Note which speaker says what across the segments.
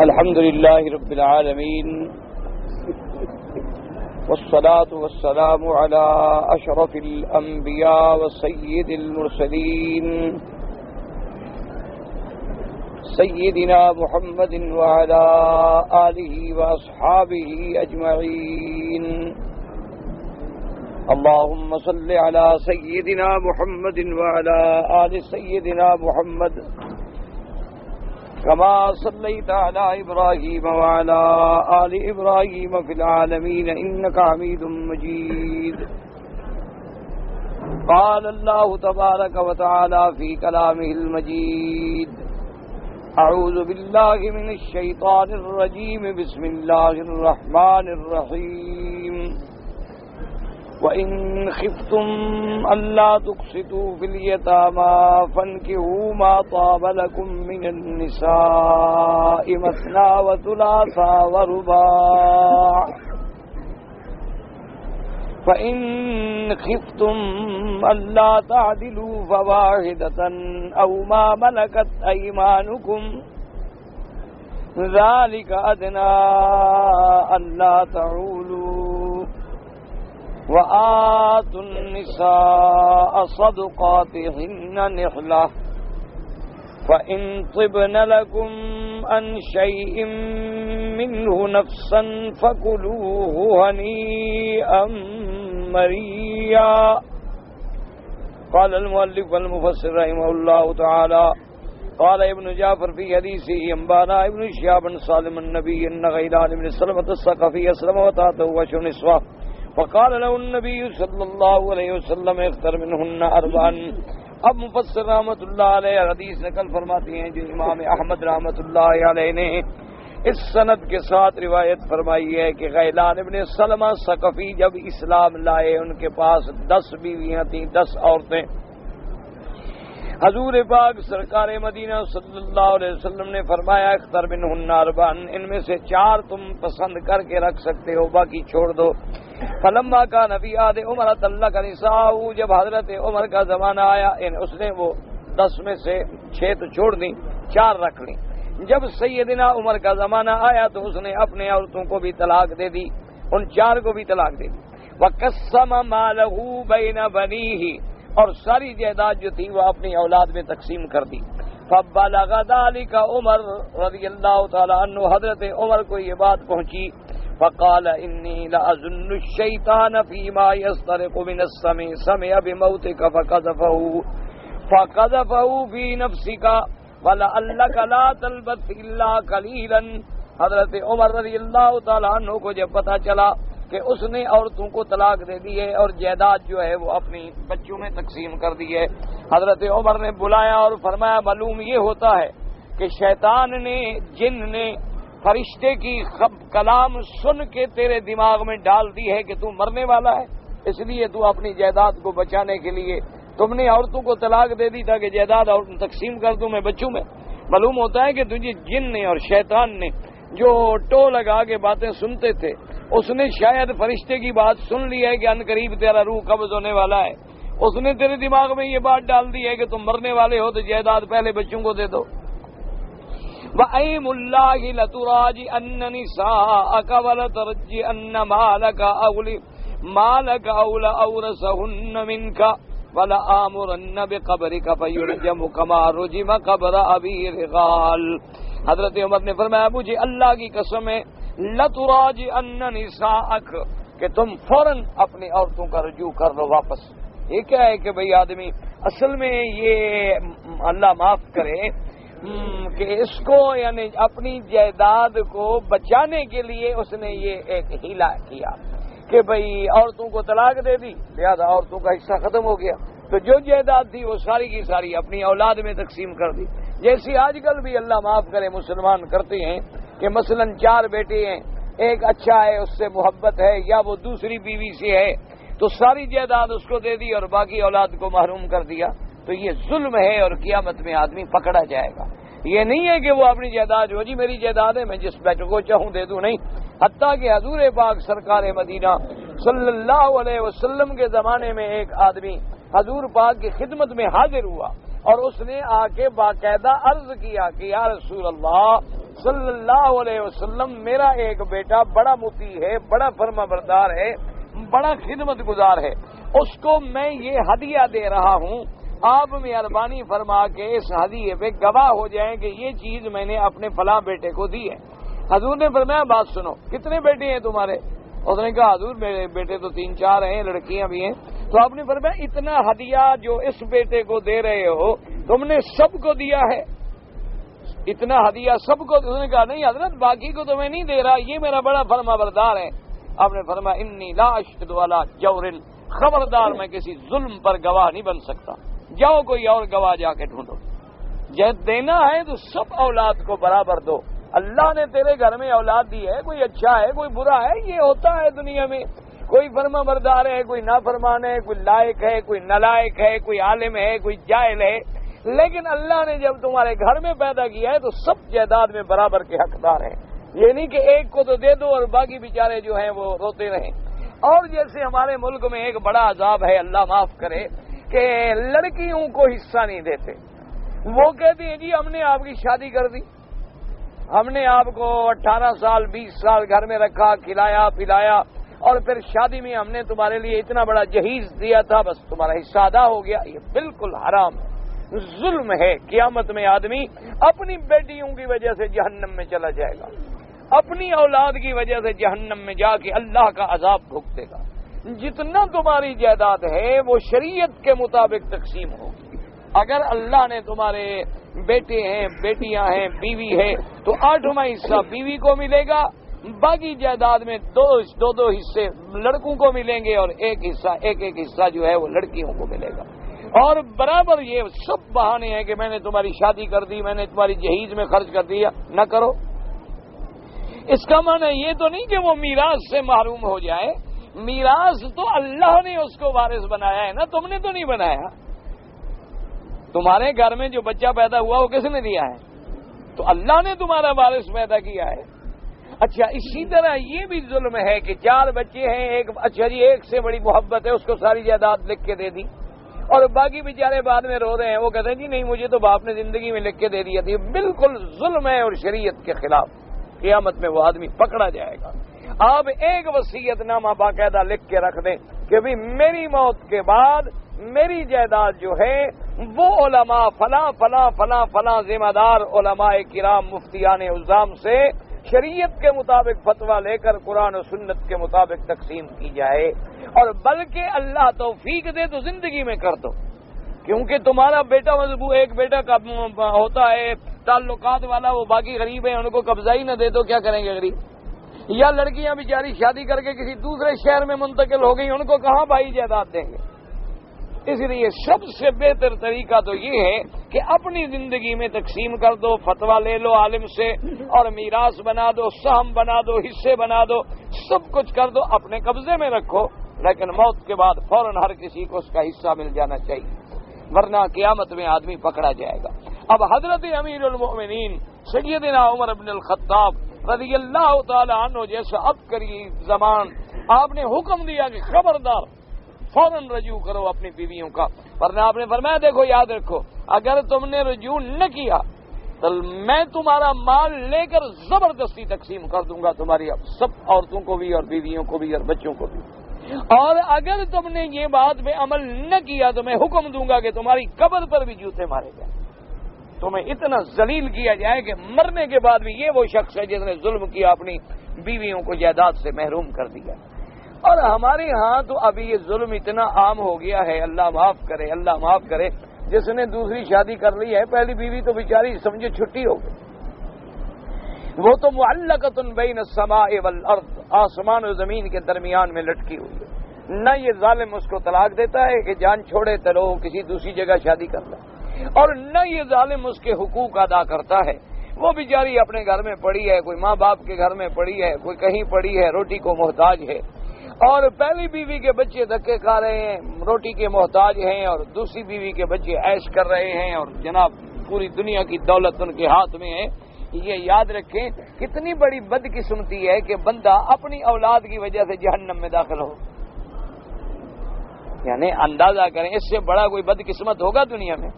Speaker 1: الحمد لله رب العالمين والصلاة والسلام على أشرف الأنبياء وسيد المرسلين سيدنا محمد وعلى آله وأصحابه أجمعين. اللهم صل على سيدنا محمد وعلى آل سيدنا محمد كما صليت على إبراهيم وعلى آل إبراهيم في العالمين إنك حميد مجيد. قال الله تبارك وتعالى في كلامه المجيد: أعوذ بالله من الشيطان الرجيم بسم الله الرحمن الرحيم. وَإِنْ خِفْتُمْ أَلَّا تُقْسِطُوا فِي الْيَتَامَى فَانكِحُوا مَا طَابَ لَكُم مِّنَ النِّسَاءِ مَثْنَىٰ وَثُلَاثَ وَرُبَاعَ. فَإِنْ خِفْتُمْ أَلَّا تَعْدِلُوا فَوَاحِدَةً أَوْ مَا مَلَكَتْ أَيْمَانُكُمْ ذَلِكَ أَدْنَىٰ أَلَّا تَعُولُوا. وَآتُوا النِّسَاءَ صَدُقَاتِهِنَّ نِحْلَةً فَإِن طِبْنَ لَكُمْ عَن شَيْءٍ مِّنْهُ نَفْسًا فَكُلُوهُ هَنِيئًا مَّرِيًّا. قال المؤلف والمفسر رحمه الله تعالى: قال ابن جعفر في حديثه: أنبانا ابن شهاب سالم النبي أن غيلان بن سلمة الثقفي أسلم وتاته وشو نسوة، وقال له النبی صلی اللہ علیہ وسلم: اختر منہن اربعا. اب مفسر رحمۃ اللہ علیہ حدیث نقل فرماتے ہیں جو امام احمد رحمۃ اللہ علیہ نے اس سند کے ساتھ روایت فرمائی ہے کہ غیلان ابن سلمہ ثقفی جب اسلام لائے ان کے پاس 10 بیویاں تھیں، 10 عورتیں. حضور پاک سرکار مدینہ صلی اللہ علیہ وسلم نے فرمایا: اختر منہن اربعا، ان میں سے 4 تم پسند کر کے رکھ سکتے ہو، باقی چھوڑ دو. فلما کا نبی عہد عمر طلق نساء، جب حضرت عمر کا زمانہ آیا اس نے وہ 10 میں سے 6 تو چھوڑ دیں، 4 رکھ لیں. جب سیدنا عمر کا زمانہ آیا تو اس نے اپنے عورتوں کو بھی طلاق دے دی، ان 4 کو بھی طلاق دے دی. وقسم مالہ بین بنیہ، اور ساری جائیداد جو تھی وہ اپنی اولاد میں تقسیم کر دی. فبلغ ذلك عمر رضی اللہ تعالی عنہ، حضرت عمر کو یہ بات پہنچی. فقال انی لأظن الشیطان فیما یسترق من السمع سمع بموتک فقذفه فی نفسک ولعلک لا تلبث الا قلیلا. حضرت عمر رضی اللہ تعالی عنہ کو جب پتہ چلا کہ اس نے عورتوں کو طلاق دے دی ہے اور جائیداد جو ہے وہ اپنی بچوں میں تقسیم کر دی ہے، حضرت عمر نے بلایا اور فرمایا: معلوم یہ ہوتا ہے کہ شیطان نے، جن نے فرشتے کی کلام سن کے تیرے دماغ میں ڈال دی ہے کہ تو مرنے والا ہے، اس لیے تو اپنی جائیداد کو بچانے کے لیے تم نے عورتوں کو طلاق دے دی تاکہ جائیداد اور تقسیم کر دوں میں بچوں میں. معلوم ہوتا ہے کہ تجھے جن نے اور شیطان نے جو ٹو لگا کے باتیں سنتے تھے، اس نے شاید فرشتے کی بات سن لی ہے کہ ان قریب تیرا روح قبض ہونے والا ہے، اس نے تیرے دماغ میں یہ بات ڈال دی ہے کہ تم مرنے والے ہو تو جائیداد پہلے بچوں کو دے دو. وَأَيْمُ اللَّهِ لَتُرَاجِعَنَّ نِسَاءَكَ وَلَتَرْجِعَنَّ مَالَكَ أَوْ لَأَوْرَثَهُنَّ مِنكَ وَلَآمُرَنَّ بِقَبْرِكَ فَيُرْجَمُ كَمَا رُجِمَ قَبْرَ أَبِي رِغَالٍ. حضرت عمر نے فرمایا: مجھے اللہ کی قسم ہے، لَتُرَاجِعَنَّ نِسَاءَكَ، کہ تم فوراً اپنی عورتوں کا رجوع کر لو واپس. یہ کیا ہے کہ بھئی آدمی اصل میں یہ اللہ معاف کرے کہ اس کو یعنی اپنی جائیداد کو بچانے کے لیے اس نے یہ ایک ہیلا کیا کہ بھئی عورتوں کو طلاق دے دی، لہذا عورتوں کا حصہ ختم ہو گیا، تو جو جائیداد تھی وہ ساری کی ساری اپنی اولاد میں تقسیم کر دی. جیسی آج کل بھی اللہ معاف کرے مسلمان کرتے ہیں کہ مثلا 4 بیٹے ہیں، ایک اچھا ہے، اس سے محبت ہے، یا وہ دوسری بیوی سے ہے تو ساری جائیداد اس کو دے دی اور باقی اولاد کو محروم کر دیا. تو یہ ظلم ہے اور قیامت میں آدمی پکڑا جائے گا. یہ نہیں ہے کہ وہ اپنی جائیداد ہو جی میری جائیداد ہے میں جس بیٹے کو چاہوں دے دوں، نہیں. حتیٰ کہ حضور پاک سرکار مدینہ صلی اللہ علیہ وسلم کے زمانے میں ایک آدمی حضور پاک کی خدمت میں حاضر ہوا اور اس نے آ کے باقاعدہ عرض کیا کہ یا رسول اللہ صلی اللہ علیہ وسلم میرا ایک بیٹا بڑا مطیع ہے، بڑا فرما بردار ہے، بڑا خدمت گزار ہے، اس کو میں یہ ہدیہ دے رہا ہوں، آپ مہربانی فرما کے اس ہدیے پہ گواہ ہو جائیں کہ یہ چیز میں نے اپنے فلاں بیٹے کو دی ہے۔ حضور نے فرمایا بات سنو، کتنے بیٹے ہیں تمہارے؟ اس نے کہا حضور میرے بیٹے تو 3-4 ہیں، لڑکیاں بھی ہیں۔ تو آپ نے فرمایا اتنا ہدیہ جو اس بیٹے کو دے رہے ہو تم نے سب کو دیا ہے؟ اتنا ہدیہ سب کو؟ اس نے کہا نہیں حضرت، باقی کو تو میں نہیں دے رہا، یہ میرا بڑا فرما بردار ہے۔ آپ نے فرمایا انی لا اشهد علی جور، خبردار میں کسی ظلم پر گواہ نہیں بن سکتا، جاؤ کوئی اور گواہ جا کے ڈھونڈو۔ جب دینا ہے تو سب اولاد کو برابر دو۔ اللہ نے تیرے گھر میں اولاد دی ہے، کوئی اچھا ہے کوئی برا ہے، یہ ہوتا ہے دنیا میں، کوئی فرما بردار ہے کوئی نافرمان ہے، کوئی لائق ہے کوئی نالائق ہے، کوئی عالم ہے کوئی جاہل ہے، لیکن اللہ نے جب تمہارے گھر میں پیدا کیا ہے تو سب جائیداد میں برابر کے حقدار ہیں، یہ نہیں کہ ایک کو تو دے دو اور باقی بیچارے جو ہیں وہ روتے رہیں۔ اور جیسے ہمارے ملک میں ایک بڑا عذاب ہے، اللہ معاف کرے، کہ لڑکیوں کو حصہ نہیں دیتے، وہ کہتے ہیں جی ہم نے آپ کی شادی کر دی، ہم نے آپ کو 18 سال 20 سال گھر میں رکھا، کھلایا پلایا، اور پھر شادی میں ہم نے تمہارے لیے اتنا بڑا جہیز دیا تھا، بس تمہارا حصہ ادا ہو گیا۔ یہ بالکل حرام ہے، ظلم ہے۔ قیامت میں آدمی اپنی بیٹیوں کی وجہ سے جہنم میں چلا جائے گا، اپنی اولاد کی وجہ سے جہنم میں جا کے اللہ کا عذاب بھگتے گا۔ جتنا تمہاری جائیداد ہے وہ شریعت کے مطابق تقسیم ہوگی۔ اگر اللہ نے تمہارے بیٹے ہیں بیٹیاں ہیں بیوی ہے تو 8واں حصہ بیوی کو ملے گا، باقی جائیداد میں دو حصے لڑکوں کو ملیں گے اور ایک حصہ جو ہے وہ لڑکیوں کو ملے گا۔ اور برابر یہ سب بہانے ہیں کہ میں نے تمہاری شادی کر دی، میں نے تمہاری جہیز میں خرچ کر دیا، نہ کرو۔ اس کا معنی یہ تو نہیں کہ وہ میراث سے محروم ہو جائے، میراث تو اللہ نے اس کو وارث بنایا ہے نا، تم نے تو نہیں بنایا۔ تمہارے گھر میں جو بچہ پیدا ہوا وہ کس نے دیا ہے؟ تو اللہ نے تمہارا وارث پیدا کیا ہے۔ اچھا اسی طرح یہ بھی ظلم ہے کہ 4 بچے ہیں، ایک سے بڑی محبت ہے، اس کو ساری جائیداد لکھ کے دے دی، اور باقی بیچارے بعد میں رو رہے ہیں، وہ کہتے ہیں جی نہیں مجھے تو باپ نے زندگی میں لکھ کے دے دیا تھی۔ بالکل ظلم ہے اور شریعت کے خلاف، قیامت میں وہ آدمی پکڑا جائے گا۔ آپ ایک وصیت نامہ باقاعدہ لکھ کے رکھ دیں کہ بھی میری موت کے بعد میری جائیداد جو ہے وہ علماء فلاں فلاں فلاں فلاں ذمہ دار علماء کرام مفتیان عظام سے شریعت کے مطابق فتویٰ لے کر قرآن و سنت کے مطابق تقسیم کی جائے، اور بلکہ اللہ توفیق دے تو زندگی میں کر دو، کیونکہ تمہارا بیٹا ایک بیٹا کا ہوتا ہے تعلقات والا، وہ باقی غریب ہیں ان کو قبضہ ہی نہ دے تو کیا کریں گے غریب؟ یا لڑکیاں بیچاری شادی کر کے کسی دوسرے شہر میں منتقل ہو گئی، ان کو کہاں بھائی جائیداد دیں گے؟ اس لیے سب سے بہتر طریقہ تو یہ ہے کہ اپنی زندگی میں تقسیم کر دو، فتویٰ لے لو عالم سے، اور میراث بنا دو، سہم بنا دو، حصے بنا دو، سب کچھ کر دو، اپنے قبضے میں رکھو، لیکن موت کے بعد فوراً ہر کسی کو اس کا حصہ مل جانا چاہیے، ورنہ قیامت میں آدمی پکڑا جائے گا۔ اب حضرت امیر المؤمنین سیدنا عمر بن الخطاب رضی اللہ تعالی عنہ جیسا اب قریب زمان، آپ نے حکم دیا کہ خبردار فوراً رجوع کرو اپنی بیویوں کا، ورنہ آپ نے فرمایا دیکھو یاد رکھو اگر تم نے رجوع نہ کیا تو میں تمہارا مال لے کر زبردستی تقسیم کر دوں گا، تمہاری سب عورتوں کو بھی اور بیویوں کو بھی اور بچوں کو بھی، اور اگر تم نے یہ بات پہ عمل نہ کیا تو میں حکم دوں گا کہ تمہاری قبر پر بھی جوتے مارے جائیں، تمہیں اتنا ذلیل کیا جائے کہ مرنے کے بعد بھی یہ وہ شخص ہے جس نے ظلم کیا، اپنی بیویوں کو جائیداد سے محروم کر دیا۔ اور ہمارے ہاں تو ابھی یہ ظلم اتنا عام ہو گیا ہے، اللہ معاف کرے اللہ معاف کرے، جس نے دوسری شادی کر لی ہے پہلی بیوی تو بیچاری سمجھے چھٹی ہو گئی، وہ تو معلقۃ بین السماء والارض، آسمان و زمین کے درمیان میں لٹکی ہوئی ہے، نہ یہ ظالم اس کو طلاق دیتا ہے کہ جان چھوڑے چلو کسی دوسری جگہ شادی کر لو، اور نہ یہ ظالم اس کے حقوق ادا کرتا ہے، وہ بیچاری اپنے گھر میں پڑی ہے، کوئی ماں باپ کے گھر میں پڑی ہے، کوئی کہیں پڑی ہے، روٹی کو محتاج ہے، اور پہلی بیوی کے بچے دھکے کھا رہے ہیں، روٹی کے محتاج ہیں، اور دوسری بیوی کے بچے عیش کر رہے ہیں، اور جناب پوری دنیا کی دولت ان کے ہاتھ میں ہے۔ یہ یاد رکھیں کتنی بڑی بدقسمتی ہے کہ بندہ اپنی اولاد کی وجہ سے جہنم میں داخل ہو، یعنی اندازہ کریں اس سے بڑا کوئی بدقسمت ہوگا دنیا میں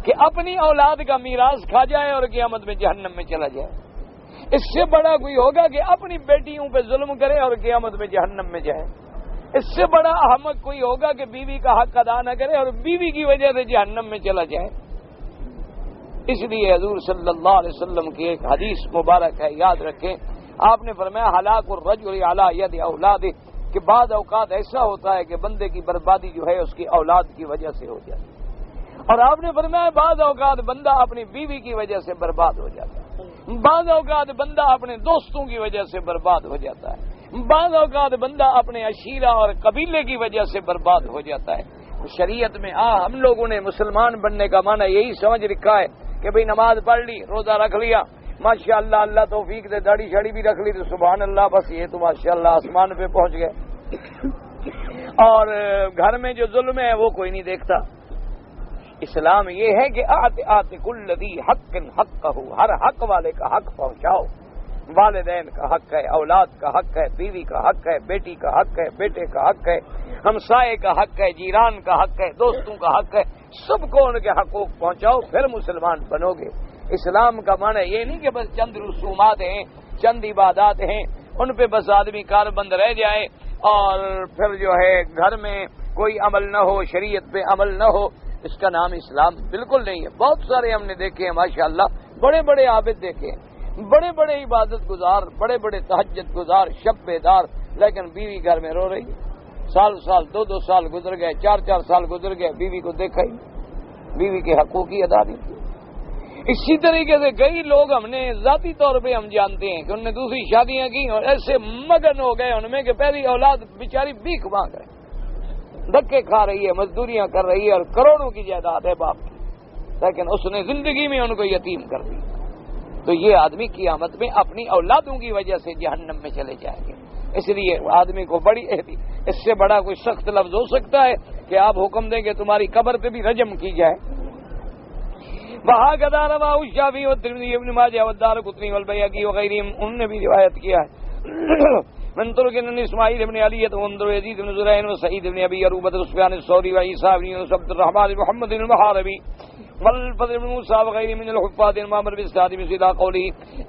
Speaker 1: کہ اپنی اولاد کا میراث کھا جائے اور قیامت میں جہنم میں چلا جائے۔ اس سے بڑا کوئی ہوگا کہ اپنی بیٹیوں پہ ظلم کرے اور قیامت میں جہنم میں جائے؟ اس سے بڑا احمق کوئی ہوگا کہ بیوی کا حق ادا نہ کرے اور بیوی کی وجہ سے جہنم میں چلا جائے؟ اس لیے حضور صلی اللہ علیہ وسلم کی ایک حدیث مبارک ہے، یاد رکھیں، آپ نے فرمایا ہلاک الرجل علی ید اولادہ، کہ بعض اوقات ایسا ہوتا ہے کہ بندے کی بربادی جو ہے اس کی اولاد کی وجہ سے ہو جاتی ہے، اور آپ نے فرمایا بعض اوقات بندہ اپنی بیوی کی وجہ سے برباد ہو جاتا ہے، بعض اوقات بندہ اپنے دوستوں کی وجہ سے برباد ہو جاتا ہے، بعض اوقات بندہ اپنے عشیرہ اور قبیلے کی وجہ سے برباد ہو جاتا ہے۔ شریعت میں ہم لوگوں نے مسلمان بننے کا معنی یہی سمجھ رکھا ہے کہ بھئی نماز پڑھ لی، روزہ رکھ لیا، ماشاء اللہ اللہ توفیق دے، داڑھی شاڑی بھی رکھ لی تو سبحان اللہ، بس یہ تو ماشاء اللہ آسمان پہ پہنچ گئے، اور گھر میں جو ظلم ہے وہ کوئی نہیں دیکھتا۔ اسلام یہ ہے کہ آت کل ذی حق حقہ، ہر حق والے کا حق پہنچاؤ۔ والدین کا حق ہے، اولاد کا حق ہے، بیوی کا حق ہے، بیٹی کا حق ہے، بیٹے کا حق ہے، ہمسائے کا حق ہے، جیران کا حق ہے، دوستوں کا حق ہے، سب کو ان کے حقوق پہنچاؤ، پھر مسلمان بنو گے۔ اسلام کا معنی یہ نہیں کہ بس چند رسومات ہیں، چند عبادات ہیں، ان پہ بس آدمی کار بند رہ جائے اور پھر جو ہے گھر میں کوئی عمل نہ ہو، شریعت پہ عمل نہ ہو۔ اس کا نام اسلام بالکل نہیں ہے۔ بہت سارے ہم نے دیکھے ہیں ماشاءاللہ، بڑے بڑے عابد دیکھے ہیں، بڑے بڑے عبادت گزار، بڑے بڑے تہجد گزار، شب بیدار، لیکن بیوی گھر میں رو رہی ہے، سال دو سال گزر گئے، 4 سال گزر گئے، بیوی کو دیکھا ہی، بیوی کے حقوق کی ادا نہیں کی۔ اسی طریقے سے کئی لوگ ہم نے ذاتی طور پہ ہم جانتے ہیں کہ انہوں نے دوسری شادیاں کی اور ایسے مگن ہو گئے ان میں کہ پہلی اولاد بیچاری بھیک مانگ رہے، دھکے کھا رہی ہے، مزدوریاں کر رہی ہے اور کروڑوں کی جائیداد ہے باپ کی، لیکن اس نے زندگی میں ان کو یتیم کر دیا۔ تو یہ آدمی قیامت میں اپنی اولادوں کی وجہ سے جہنم میں چلے جائیں گے۔ اس لیے آدمی کو بڑی اس سے بڑا کوئی سخت لفظ ہو سکتا ہے کہ آپ حکم دیں کہ تمہاری قبر پہ بھی رجم کی جائے۔ وہاں رواہ الشافعی والترمذی ابن ماجہ والدارقطنی والبیہقی وغیرہم، انہوں نے بھی روایت کیا ہے۔ من طرق ان اسماعیل ابن علیہ وعمر یزید بن زرعین وسعید بن ابی عروبہ وسفیان الثوری وعیسیٰ بن یونس عبد الرحمن بن محمد بن المحاربی والفضل بن موسیٰ وغیرہ من الحفاظ معمر بن سعد بن سیدہ قولی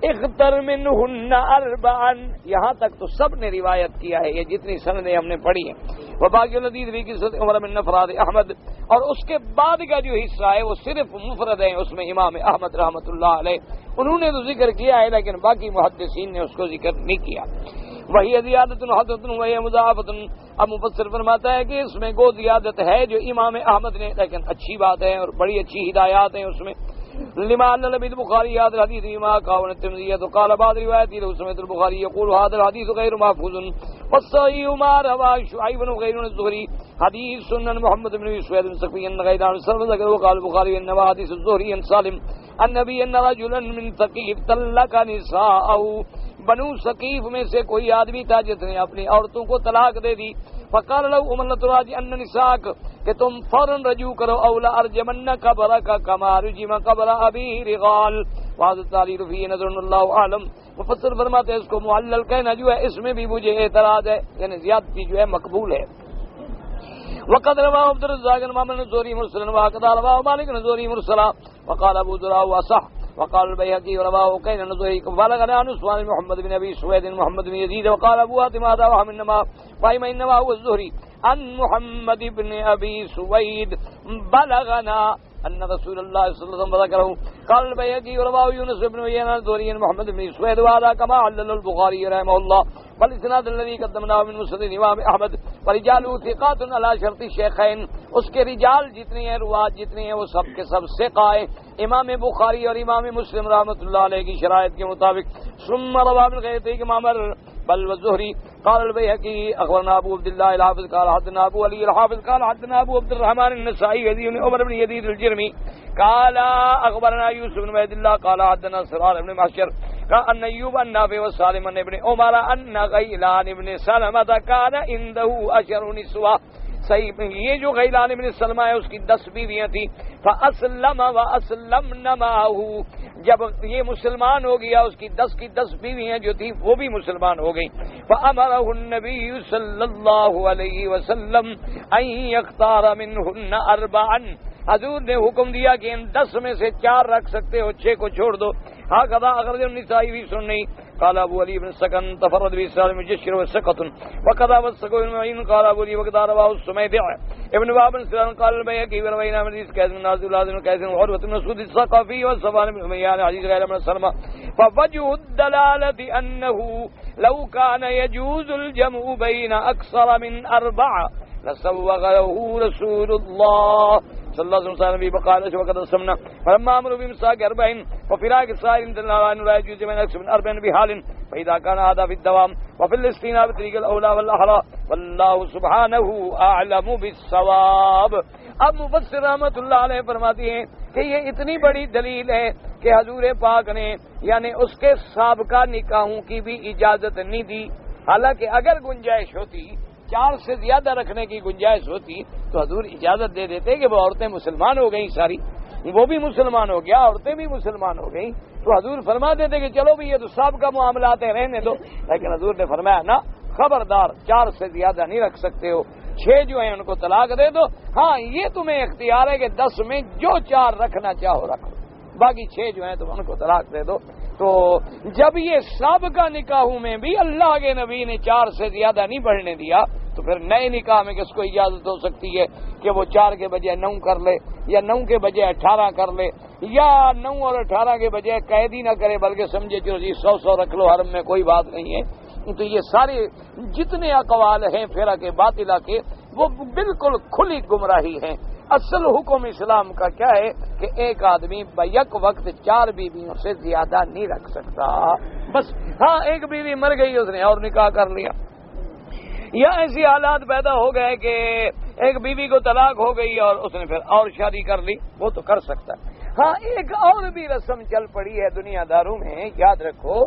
Speaker 1: اختر منہن اربعا، یہاں تک تو سب نے روایت کیا ہے، یہ جتنی سندیں ہم نے پڑھی ہیں۔ وباقی الحدیث فی قصۃ عمر من افراد احمد، اور اس کے بعد کا جو حصہ ہے وہ صرف مفرد ہے، اس میں امام احمد رحمۃ اللہ علیہ انہوں نے تو ذکر کیا ہے لیکن باقی محدثین نے اس کو ذکر نہیں کیا۔ وہی زیادت حدت وہی مضاعفت، اب مفسر فرماتا ہے کہ اس میں گو زیادت ہے جو امام احمد نے، لیکن اچھی بات ہے اور بڑی اچھی ہدایات ہیں اس میں۔ لما ان نبی البخاری هذا الحديث ما قال الترمذي وقال بعض رواياته لو سمعت البخاري يقول هذا الحديث غير محفوظ والصحيح ما رواه شعيب بن غير الزهري حديث سنن محمد بن يوسف بن سقي ان غير عن سلم ذكر وقال البخاري ان حديث الزهري عن سالم النبي ان رجلا من ثقيف طلق نساءه، بنو ثقیف میں سے کوئی آدمی تھا جس نے اپنی عورتوں کو طلاق دے دی۔ فقال له امن تراجعن نساءك، کہ تم فوراً رجوع کرو، اولا ارجمن قبرك كما رجم قبر ابي رغال، وهذا التعليل فيه نظر الله اعلم۔ مفسر فرماتے ہیں اس کو معلل کہنا جو ہے اس میں بھی مجھے اعتراض ہے، یعنی زیادتی جو ہے مقبول ہے۔ وقد رواه عبد الرزاق امام الزهري مرسلا وقد رواه مالك الزهري مرسلا وقال ابو ذر وصح وقال البيهقي ورواه كين النزهري بلغنا عن عثمان محمد بن ابي سويد محمد بن يزيد وقال ابو حاتم هذا وهم انما هو الزهري عن محمد بن ابي سويد بلغنا ان رسول الله صلى الله عليه وسلم ذكره قال البيهقي ورواه يونس بن عيينة الزهري عن محمد بن سويد وهذا كما علل البخاري رحمه الله والاسناد الذي قدمناه من مسند امام احمد ورجاله ثقات على شرط الشيخين، اس کے رجال جتنے ہیں، روات جتنے ہیں، وہ سب کے سب ثقہ ہیں امام بخاری اور امام مسلم رحمۃ اللہ علیہ کی شرائط کے مطابق۔ ثم رواه من غير معمر بل والزهري قال البيهقي اخبرنا ابو عبد الله الحافظ قال حدثنا ابو علي الحافظ قال حدثنا ابو عبد الرحمن النسائي يزيد بن عمر بن يزيد الجرمي قال اخبرنا يوسف بن عبد الله قال حدثنا سرار بن معشر قال ان ايوب النافع وسالم بن عمر ان غيلان بن سلمة كان عنده 10 نسوة، صحیح یہ جو غیلان بن سلمہ ہے اس کی 10 بیویاں تھیں۔ فاسلم واسلمن معه، جب یہ مسلمان ہو گیا اس کی 10 بیویاں جو تھیں وہ بھی مسلمان ہو گئیں۔ فامرہ النبی صلی اللہ علیہ وسلم ان یختار منہن 4، حضور نے حکم دیا کہ ان 10 میں سے 4 رکھ سکتے ہو، 6 کو چھوڑ دو۔ هكذا أخرج النسائي في سنه. قال أبو علي بن السكن تفرد بإسلام الجشر والسقط وكذا والسقط المعين. قال أبو علي وكذا رواه السميدع ابن باب سلام. قال البيهقي وروينا من حديث قيس بن ناصر بن قيس وعروة بن مسعود الثقفي والصفوان بن أمية حديث غير من سلمة. فوجه الدلالة أنه لو كان يجوز الجمع بين أكثر من 4 لسوغه رسول الله صلى الله عليه وسلم بقال وقد سمنا. فلما امروا بامساك 40 وفراق السائر دل على انه لا يجوز من اكثر من 40 بحال فاذا كان هذا في الدوام وفي الاستثناء بطريق الاولى والاحرى والله سبحانه اعلم بالصواب. اب مفسر رحمۃ اللہ علیہ فرماتے ہیں کہ یہ اتنی بڑی دلیل ہے کہ حضور پاک نے یعنی اس کے سابقہ نکاحوں کی بھی اجازت نہیں دی. حالانکہ اگر گنجائش ہوتی 4 سے زیادہ رکھنے کی گنجائش ہوتی تو حضور اجازت دے دیتے کہ وہ عورتیں مسلمان ہو گئیں، ساری وہ بھی مسلمان ہو گیا، عورتیں بھی مسلمان ہو گئیں، تو حضور فرما دیتے کہ چلو بھی یہ تو سب کا معاملات ہیں رہنے دو. لیکن حضور نے فرمایا نہ، خبردار 4 سے زیادہ نہیں رکھ سکتے ہو، 6 جو ہیں ان کو طلاق دے دو. ہاں یہ تمہیں اختیار ہے کہ 10 میں جو 4 رکھنا چاہو رکھو، باقی 6 جو ہیں تم ان کو طلاق دے دو. تو جب یہ سابقہ نکاحوں میں بھی اللہ کے نبی نے 4 سے زیادہ نہیں بڑھنے دیا تو پھر نئے نکاح میں کس کو اجازت ہو سکتی ہے کہ وہ 4 کے بجائے 9 کر لے یا 9 کے بجائے 18 کر لے یا 9 اور 18 کے بجائے قید ہی نہ کرے بلکہ سمجھے چلو جی 100 رکھ لو حرم میں کوئی بات نہیں ہے. تو یہ سارے جتنے اقوال ہیں فرق باطلہ کے وہ بالکل کھلی گمراہی ہیں. اصل حکم اسلام کا کیا ہے کہ ایک آدمی بیک وقت 4 بیویوں سے زیادہ نہیں رکھ سکتا. بس ہاں ایک بیوی مر گئی اس نے اور نکاح کر لیا، یا ایسی حالات پیدا ہو گئے کہ ایک بیوی کو طلاق ہو گئی اور اس نے پھر اور شادی کر لی، وہ تو کر سکتا ہے. ہاں ایک اور بھی رسم چل پڑی ہے دنیا داروں میں، یاد رکھو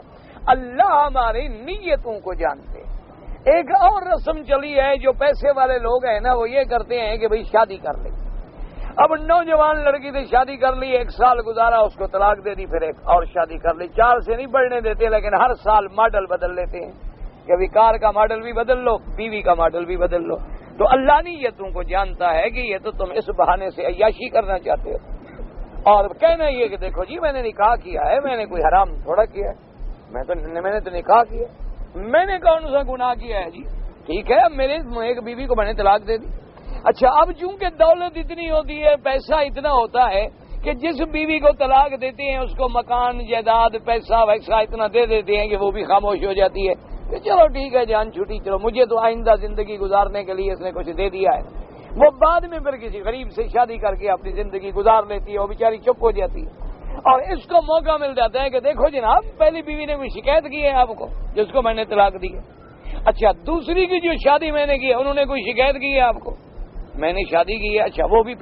Speaker 1: اللہ ہماری نیتوں کو جانتے. ایک اور رسم چلی ہے جو پیسے والے لوگ ہیں نا وہ یہ کرتے ہیں کہ بھئی شادی کر لیں. اب نوجوان لڑکی سے شادی کر لی، 1 سال گزارا اس کو طلاق دے دی، پھر ایک اور شادی کر لی. 4 سے نہیں بڑھنے دیتے لیکن ہر سال ماڈل بدل لیتے ہیں کہ ابھی کار کا ماڈل بھی بدل لو، بیوی کا ماڈل بھی بدل لو. تو اللہ نیتوں کو جانتا ہے کہ یہ تو تم اس بہانے سے عیاشی کرنا چاہتے ہو اور کہنا یہ کہ دیکھو جی میں نے نکاح کیا ہے، میں نے کوئی حرام تھوڑا کیا ہے، میں نے تو نکاح کیا، میں نے کون سا گناہ کیا ہے جی. ٹھیک ہے اب میرے ایک بیوی کو میں نے طلاق دے دی. اچھا اب چونکہ دولت اتنی ہوتی ہے، پیسہ اتنا ہوتا ہے کہ جس بیوی کو طلاق دیتے ہیں اس کو مکان جائیداد پیسہ ویسا اتنا دے دیتے ہیں کہ وہ بھی خاموش ہو جاتی ہے کہ چلو ٹھیک ہے جان چھوٹی، چلو مجھے تو آئندہ زندگی گزارنے کے لیے اس نے کچھ دے دیا ہے. وہ بعد میں پھر کسی غریب سے شادی کر کے اپنی زندگی گزار لیتی ہے، وہ بیچاری چپ ہو جاتی ہے اور اس کو موقع مل جاتا ہے کہ دیکھو جناب پہلی بیوی نے کوئی شکایت کی ہے آپ کو جس کو میں نے طلاق دی ہے. اچھا دوسری کی جو شادی میں نے کی ہے انہوں نے کوئی شکایت کی ہے آپ کو، میں نے شادی کی ہے. اچھا وہ بھی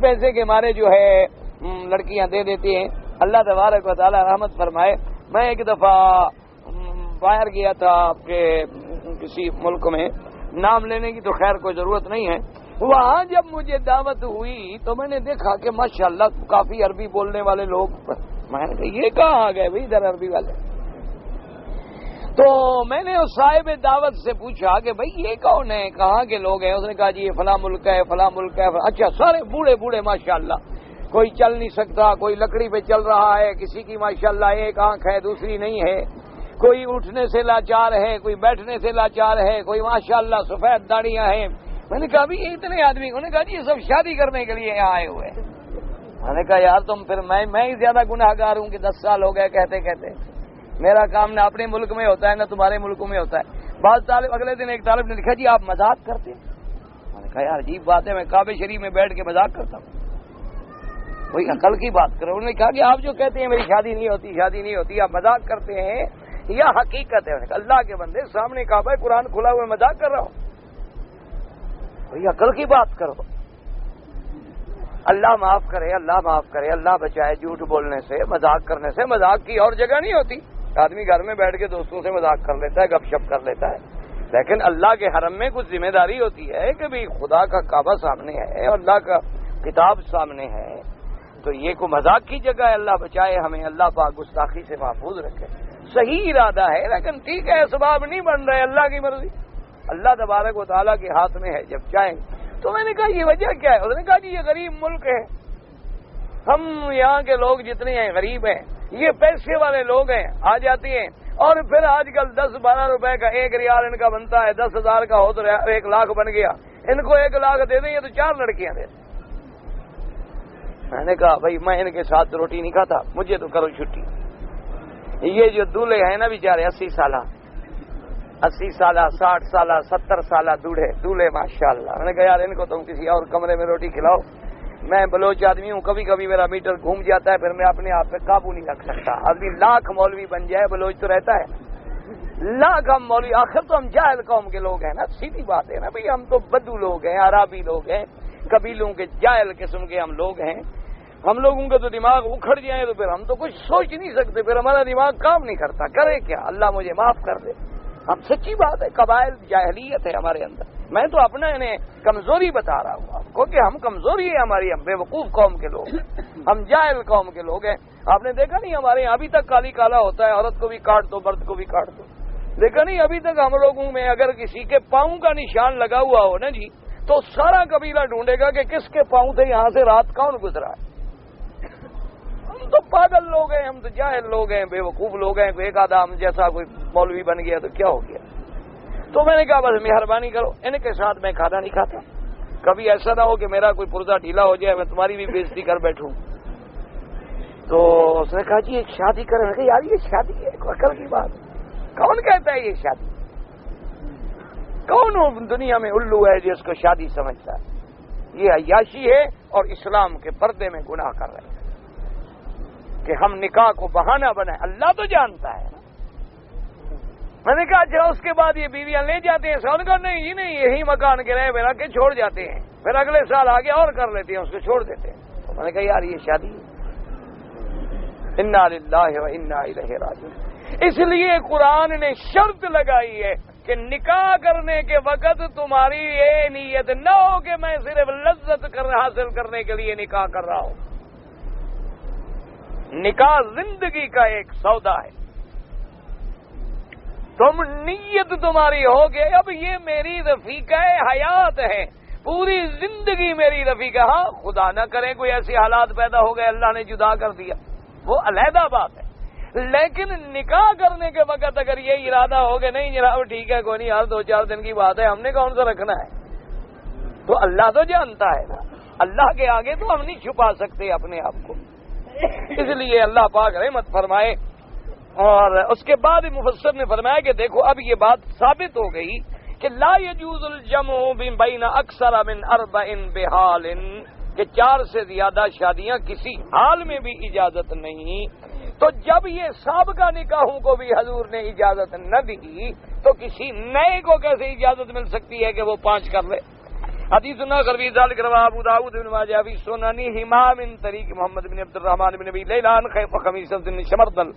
Speaker 1: پیسے کے مارے جو ہے لڑکیاں دے دیتے ہیں. اللہ تبارک و تعالی رحمت فرمائے. میں ایک دفعہ باہر گیا تھا آپ کے کسی ملک میں، نام لینے کی تو خیر کوئی ضرورت نہیں ہے. وہاں جب مجھے دعوت ہوئی تو میں نے دیکھا کہ ماشاءاللہ کافی عربی بولنے والے لوگ. میں نے کہا یہ کہاں آ گئے بھائی ادھر عربی والے. تو میں نے اس صاحب دعوت سے پوچھا کہ بھائی یہ کون ہے، کہاں کے لوگ ہیں؟ اس نے کہا جی یہ فلاں ملک ہے فلاں ملک ہے. اچھا سارے بوڑھے ماشاءاللہ، کوئی چل نہیں سکتا، کوئی لکڑی پہ چل رہا ہے، کسی کی ماشاءاللہ ایک آنکھ ہے دوسری نہیں ہے، کوئی اٹھنے سے لاچار ہے، کوئی بیٹھنے سے لاچار ہے، کوئی ماشاءاللہ سفید داڑیاں ہیں. میں نے کہا بھی اتنے آدمی، انہوں نے کہا جی یہ سب شادی کرنے کے لیے یہاں آئے ہوئے ہیں. میں نے کہا یار تم پھر میں ہی زیادہ گناہ گار ہوں کہ 10 سال ہو گئے کہتے میرا کام نہ اپنے ملک میں ہوتا ہے نہ تمہارے ملک میں ہوتا ہے. بعض طالب اگلے دن ایک طالب نے لکھا جی آپ مذاق کرتے ہیں. میں نے کہا یار عجیب بات ہے، میں کعبہ شریف میں بیٹھ کے مذاق کرتا ہوں، کوئی عقل کی بات کرو. انہوں نے کہا کہ آپ جو کہتے ہیں میری شادی نہیں ہوتی آپ مذاق کرتے ہیں یا حقیقت ہے؟ اللہ کے بندے سامنے کعبہ قرآن کھلا ہوا مذاق کر رہا ہوں، کوئی عقل کی بات کرو. اللہ معاف کرے، اللہ بچائے جھوٹ بولنے سے، مذاق کرنے سے. مذاق کی اور جگہ نہیں ہوتی. آدمی گھر میں بیٹھ کے دوستوں سے مذاق کر لیتا ہے، گپ شپ کر لیتا ہے، لیکن اللہ کے حرم میں کچھ ذمہ داری ہوتی ہے کہ بھی خدا کا کعبہ سامنے ہے اور اللہ کا کتاب سامنے ہے، تو یہ کوئی مذاق کی جگہ ہے. اللہ بچائے ہمیں، اللہ پاک گستاخی سے محفوظ رکھے. صحیح ارادہ ہے لیکن ٹھیک ہے اسباب نہیں بن رہے، اللہ کی مرضی، اللہ تبارک و تعالیٰ کے ہاتھ میں ہے، جب چاہیں. تو میں نے کہا یہ وجہ کیا ہے؟ اس نے کہا جی یہ غریب ملک ہے. ہم یہاں کے لوگ جتنے ہیں غریب ہیں، یہ پیسے والے لوگ ہیں، آ جاتی ہیں اور پھر آج کل 10-12 روپے کا 1 ریال ان کا بنتا ہے، 10,000 کا ہو تو 1 لاکھ بن گیا، ان کو 1 لاکھ دے دیں یہ تو 4 لڑکیاں دے دیں۔ میں نے کہا بھائی میں ان کے ساتھ روٹی نہیں کھاتا، مجھے تو کرو چھٹی۔ یہ جو دولہے ہیں نا بیچارے 80 سالہ 60 سالہ 70 سالہ دولہے ماشاءاللہ، میں نے کہا یار ان کو تم کسی اور کمرے میں روٹی کھلاؤ، میں بلوچ آدمی ہوں، کبھی کبھی میرا میٹر گھوم جاتا ہے، پھر میں اپنے آپ پہ قابو نہیں رکھ سکتا۔ آدمی لاکھ مولوی بن جائے، بلوچ تو رہتا ہے، لاکھ ہم مولوی، آخر تو ہم جاہل قوم کے لوگ ہیں نا، سیدھی بات ہے نا بھئی، ہم تو بدو لوگ ہیں، عرابی لوگ ہیں، قبیلوں کے جاہل قسم کے ہم لوگ ہیں۔ ہم لوگوں کا تو دماغ اکھڑ جائے تو پھر ہم تو کچھ سوچ نہیں سکتے، پھر ہمارا دماغ کام نہیں کرتا، کرے کیا؟ اللہ مجھے معاف کر دے۔ ہم سچی بات ہے، قبائل جاہلیت ہے ہمارے اندر، میں تو اپنا انہیں کمزوری بتا رہا ہوں آپ کو کہ ہم کمزوری ہے ہماری، ہم بے وقوف قوم کے لوگ ہیں، ہم جاہل قوم کے لوگ ہیں۔ آپ نے دیکھا نہیں ہمارے یہاں ابھی تک کالی کالا ہوتا ہے، عورت کو بھی کاٹ دو مرد کو بھی کاٹ دو، دیکھا نہیں ابھی تک ہم لوگوں میں اگر کسی کے پاؤں کا نشان لگا ہوا ہو نا جی تو سارا قبیلہ ڈھونڈے گا کہ کس کے پاؤں تھے، یہاں سے رات کون گزرا ہے۔ ہم تو پاگل لوگ ہیں، ہم تو جاہل لوگ ہیں، بے وقوف لوگ ہیں، ایک آدھا ہم جیسا کوئی مولوی بن گیا تو کیا ہو گیا۔ تو میں نے کہا بس مہربانی کرو، ان کے ساتھ میں کھانا نہیں کھاتا، کبھی ایسا نہ ہو کہ میرا کوئی پرزہ ڈھیلا ہو جائے، میں تمہاری بھی بےزتی کر بیٹھوں۔ تو اس نے کہا جی ایک شادی کریں، میں نے کہا یار یہ شادی ہے، عقل کی بات، کون کہتا ہے یہ شادی؟ کون دنیا میں الو ہے جس کو شادی سمجھتا ہے؟ یہ عیاشی ہے اور اسلام کے پردے میں گناہ کر رہے ہیں کہ ہم نکاح کو بہانہ بنائیں، اللہ تو جانتا ہے۔ میں نے کہا اچھا اس کے بعد یہ بیویاں لے جاتے ہیں سال کا؟ نہیں یہ نہیں، یہی مکان کے رہے بنا کے چھوڑ جاتے ہیں، پھر اگلے سال آگے اور کر لیتے ہیں، اس کو چھوڑ دیتے ہیں۔ تو میں نے کہا یار یہ شادی ہے، انا للہ و انا الیہ راجعون۔ اس لیے قرآن نے شرط لگائی ہے کہ نکاح کرنے کے وقت تمہاری یہ نیت نہ ہو کہ میں صرف لذت حاصل کرنے کے لیے نکاح کر رہا ہوں۔ نکاح زندگی کا ایک سودا ہے، تم نیت تمہاری ہو کہ اب یہ میری رفیقہ حیات ہے، پوری زندگی میری رفیقہ۔ ہاں خدا نہ کرے کوئی ایسے حالات پیدا ہو گئے اللہ نے جدا کر دیا، وہ علیحدہ بات ہے، لیکن نکاح کرنے کے وقت اگر یہ ارادہ ہو کہ نہیں جناب ٹھیک ہے کوئی نہیں یار 2-4 دن کی بات ہے، ہم نے کون سا رکھنا ہے، تو اللہ تو جانتا ہے نا، اللہ کے آگے تو ہم نہیں چھپا سکتے اپنے آپ کو۔ اس لیے اللہ پاک رحمت فرمائے۔ اور اس کے بعد مفسر نے فرمایا کہ دیکھو اب یہ بات ثابت ہو گئی کہ لا يجوز الجمع بین اکثر من 4 بحال، کہ 4 سے زیادہ شادیاں کسی حال میں بھی اجازت نہیں۔ تو جب یہ سابقہ نکاحوں کو بھی حضور نے اجازت نہ دی تو کسی نئے کو کیسے اجازت مل سکتی ہے کہ وہ 5 کر لے؟ حدیثنا غربی ذالک روا ابو داؤد بن ماجہ فی سننہ ہما من طریق محمد بن عبد الرحمن بن ابی لیلان خیف خمیسہ بن شمردل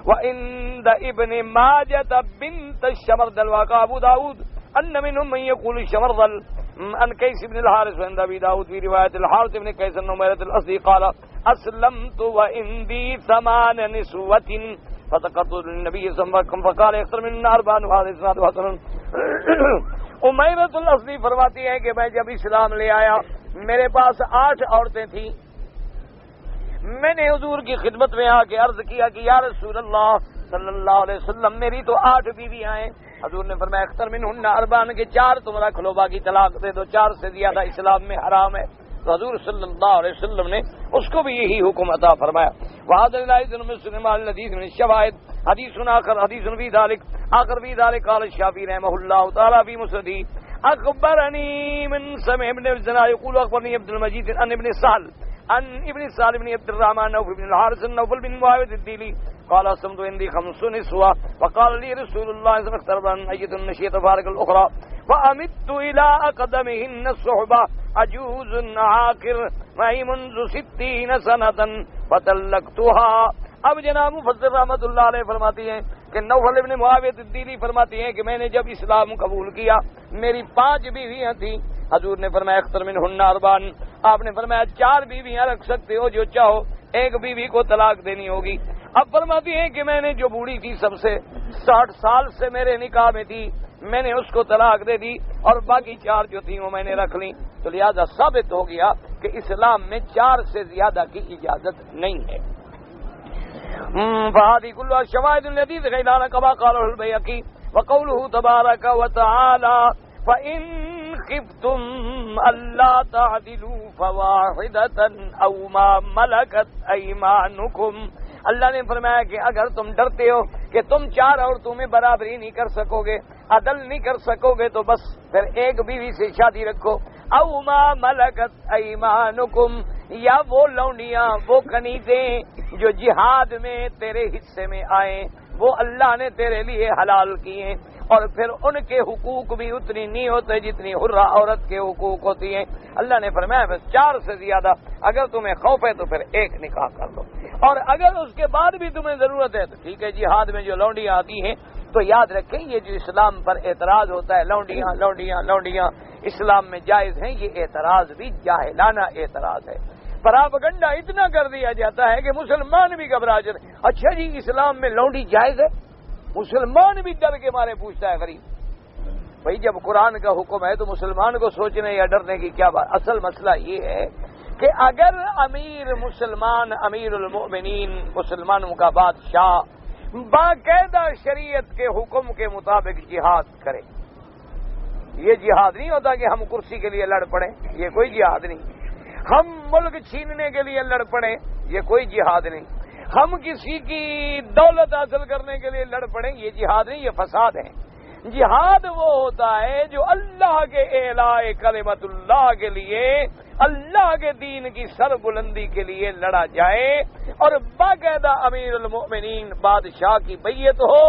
Speaker 1: وعند ابن ماجہ بنت الشمردل وقع ابو داؤد ان منهم من يقول شمردل ان قیس بن الحارث وعند ابی داؤد فی روایت الحارث بن قیس بن نمیرۃ الاسدی قال اسلمت وعندي 8 نسوة فتقرت للنبي صلى الله عليه وسلم فقال اكثر من 4 وهذا اسناد حسن۔ امیرۃ الاسدی فرماتی ہے کہ میں جب اسلام لے آیا میرے پاس 8 عورتیں تھیں، میں نے حضور کی خدمت میں آ کے عرض کیا کہ یا رسول اللہ صلی اللہ علیہ وسلم میری تو 8 بیویاں ہیں۔ حضور نے فرمایا اختر منہن 4 کہ 4 تم رکھ لو باقی طلاق دے دو، 4 سے زیادہ اسلام میں حرام ہے۔ تو حضور صلی اللہ علیہ وسلم نے اس کو بھی یہی حکم عطا فرمایا۔ وهذا الحديث مسلم على الحديث من الشواهد حديث آخر حديث في ذلك آخر في ذلك قال الشافعي رحمه الله تعالى في مسنده أخبرني من سمع ابن الزنا يقول أخبرني عبد المجيد عن ابن سهل عن ابن سهل بن عبد الرحمن نوفل بن الحارث النوفل بن معاوية الديلي قال أصمت عندي 5 نسوة وقال لي رسول الله صلى الله عليه وسلم أن أية النشية فارق الأخرى فأمدت إلى أقدمهن الصحبة عجوز عاقر معي منذ 60 سنة فطلقتها۔ اب جناب مفسر رحمت اللہ علیہ فرماتی ہیں کہ نوفل ابن معاویہ الدیلی فرماتی ہیں کہ میں نے جب اسلام قبول کیا میری 5 بیویاں تھیں۔ حضور نے فرمایا اختر منہن 4، آپ نے فرمایا 4 بیویاں رکھ سکتے ہو جو چاہو، ایک بیوی کو طلاق دینی ہوگی۔ اب فرماتی ہیں کہ میں نے جو بوڑھی تھی سب سے 60 سال سے میرے نکاح میں تھی میں نے اس کو طلاق دے دی اور باقی 4 جو تھیں وہ میں نے رکھ لی۔ تو لہذا ثابت ہو گیا کہ اسلام میں 4 سے زیادہ کی اجازت نہیں ہے۔ فہذه كلها شواهد لذيذ غير كما قاله البيهقي وقوله تبارك وتعالى فإن خفتم ألا تعدلوا فواحدة أو ما ملكت أيمانكم، اللہ نے فرمایا کہ اگر تم ڈرتے ہو کہ تم 4 عورتوں میں برابری نہیں کر سکو گے، عدل نہیں کر سکو گے، تو بس پھر ایک بیوی سے شادی رکھو۔ او ما ملکت ایمانکم، یا وہ لونڈیاں، وہ کنیزیں جو جہاد میں تیرے حصے میں آئیں، وہ اللہ نے تیرے لیے حلال کیے، اور پھر ان کے حقوق بھی اتنی نہیں ہوتے جتنی حرہ عورت کے حقوق ہوتی ہیں۔ اللہ نے فرمایا بس 4 سے زیادہ اگر تمہیں خوف ہے تو پھر ایک نکاح کر لو، اور اگر اس کے بعد بھی تمہیں ضرورت ہے تو ٹھیک ہے، جہاد میں جو لونڈیاں آتی ہیں تو یاد رکھیں یہ جو اسلام پر اعتراض ہوتا ہے لونڈیاں لونڈیاں لونڈیاں اسلام میں جائز ہیں، یہ اعتراض بھی جاہلانہ اعتراض ہے۔ پراپگنڈا اتنا کر دیا جاتا ہے کہ مسلمان بھی گھبرا جاتے ہیں، اچھا جی اسلام میں لونڈی جائز ہے؟ مسلمان بھی ڈر کے مارے پوچھتا ہے غریب۔ بھائی جب قرآن کا حکم ہے تو مسلمان کو سوچنے یا ڈرنے کی کیا بات؟ اصل مسئلہ یہ ہے کہ اگر امیر مسلمان، امیر المؤمنین، مسلمانوں کا بادشاہ باقاعدہ شریعت کے حکم کے مطابق جہاد کرے، یہ جہاد نہیں ہوتا کہ ہم کرسی کے لیے لڑ پڑیں، یہ کوئی جہاد نہیں۔ ہم ملک چھیننے کے لیے لڑ پڑیں، یہ کوئی جہاد نہیں۔ ہم کسی کی دولت حاصل کرنے کے لیے لڑ پڑیں، یہ جہاد نہیں، یہ فساد ہے۔ جہاد وہ ہوتا ہے جو اللہ کے اعلاء کلمت اللہ کے لیے، اللہ کے دین کی سر بلندی کے لیے لڑا جائے، اور باقاعدہ امیر المؤمنین بادشاہ کی بیعت ہو،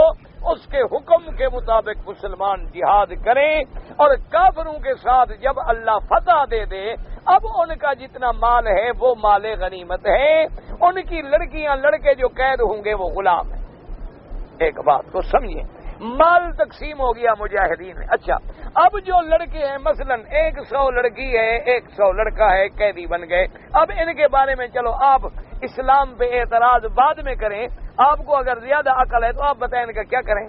Speaker 1: اس کے حکم کے مطابق مسلمان جہاد کریں، اور کافروں کے ساتھ جب اللہ فتح دے دے اب ان کا جتنا مال ہے وہ مال غنیمت ہے، ان کی لڑکیاں لڑکے جو قید ہوں گے وہ غلام ہیں۔ ایک بات کو سمجھیں، مال تقسیم ہو گیا مجاہدین میں۔ اچھا اب جو لڑکے ہیں مثلا 100 لڑکی ہے 100 لڑکا ہے، قیدی بن گئے، اب ان کے بارے میں چلو آپ اسلام پہ اعتراض بعد میں کریں، آپ کو اگر زیادہ عقل ہے تو آپ بتائیں ان کا کیا کریں؟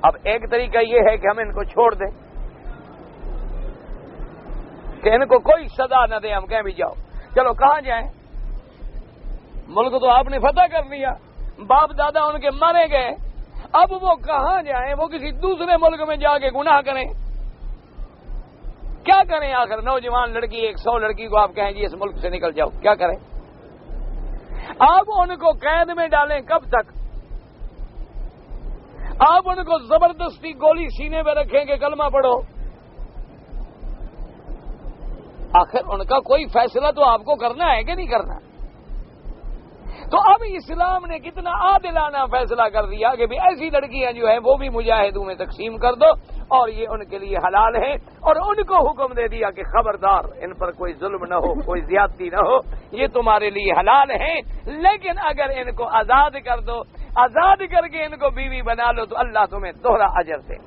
Speaker 1: اب ایک طریقہ یہ ہے کہ ہم ان کو چھوڑ دیں، کہ ان کو کوئی سزا نہ دیں، ہم کہیں بھی جاؤ، چلو کہاں جائیں؟ ملک تو آپ نے فتح کر لیا، باپ دادا ان کے مارے گئے، اب وہ کہاں جائیں؟ وہ کسی دوسرے ملک میں جا کے گناہ کریں؟ کیا کریں آخر؟ نوجوان لڑکی 100 لڑکی کو آپ کہیں جی اس ملک سے نکل جاؤ، کیا کریں؟ آپ ان کو قید میں ڈالیں کب تک؟ آپ ان کو زبردستی گولی سینے پہ رکھیں کہ کلمہ پڑھو؟ آخر ان کا کوئی فیصلہ تو آپ کو کرنا ہے کہ نہیں کرنا؟ تو اب اسلام نے کتنا عادلانہ فیصلہ کر دیا کہ بھی ایسی لڑکیاں جو ہیں وہ بھی مجاہدوں میں تقسیم کر دو، اور یہ ان کے لیے حلال ہے، اور ان کو حکم دے دیا کہ خبردار ان پر کوئی ظلم نہ ہو، کوئی زیادتی نہ ہو، یہ تمہارے لیے حلال ہے، لیکن اگر ان کو آزاد کر دو، آزاد کر کے ان کو بیوی بنا لو تو اللہ تمہیں دوہرا اجر دے۔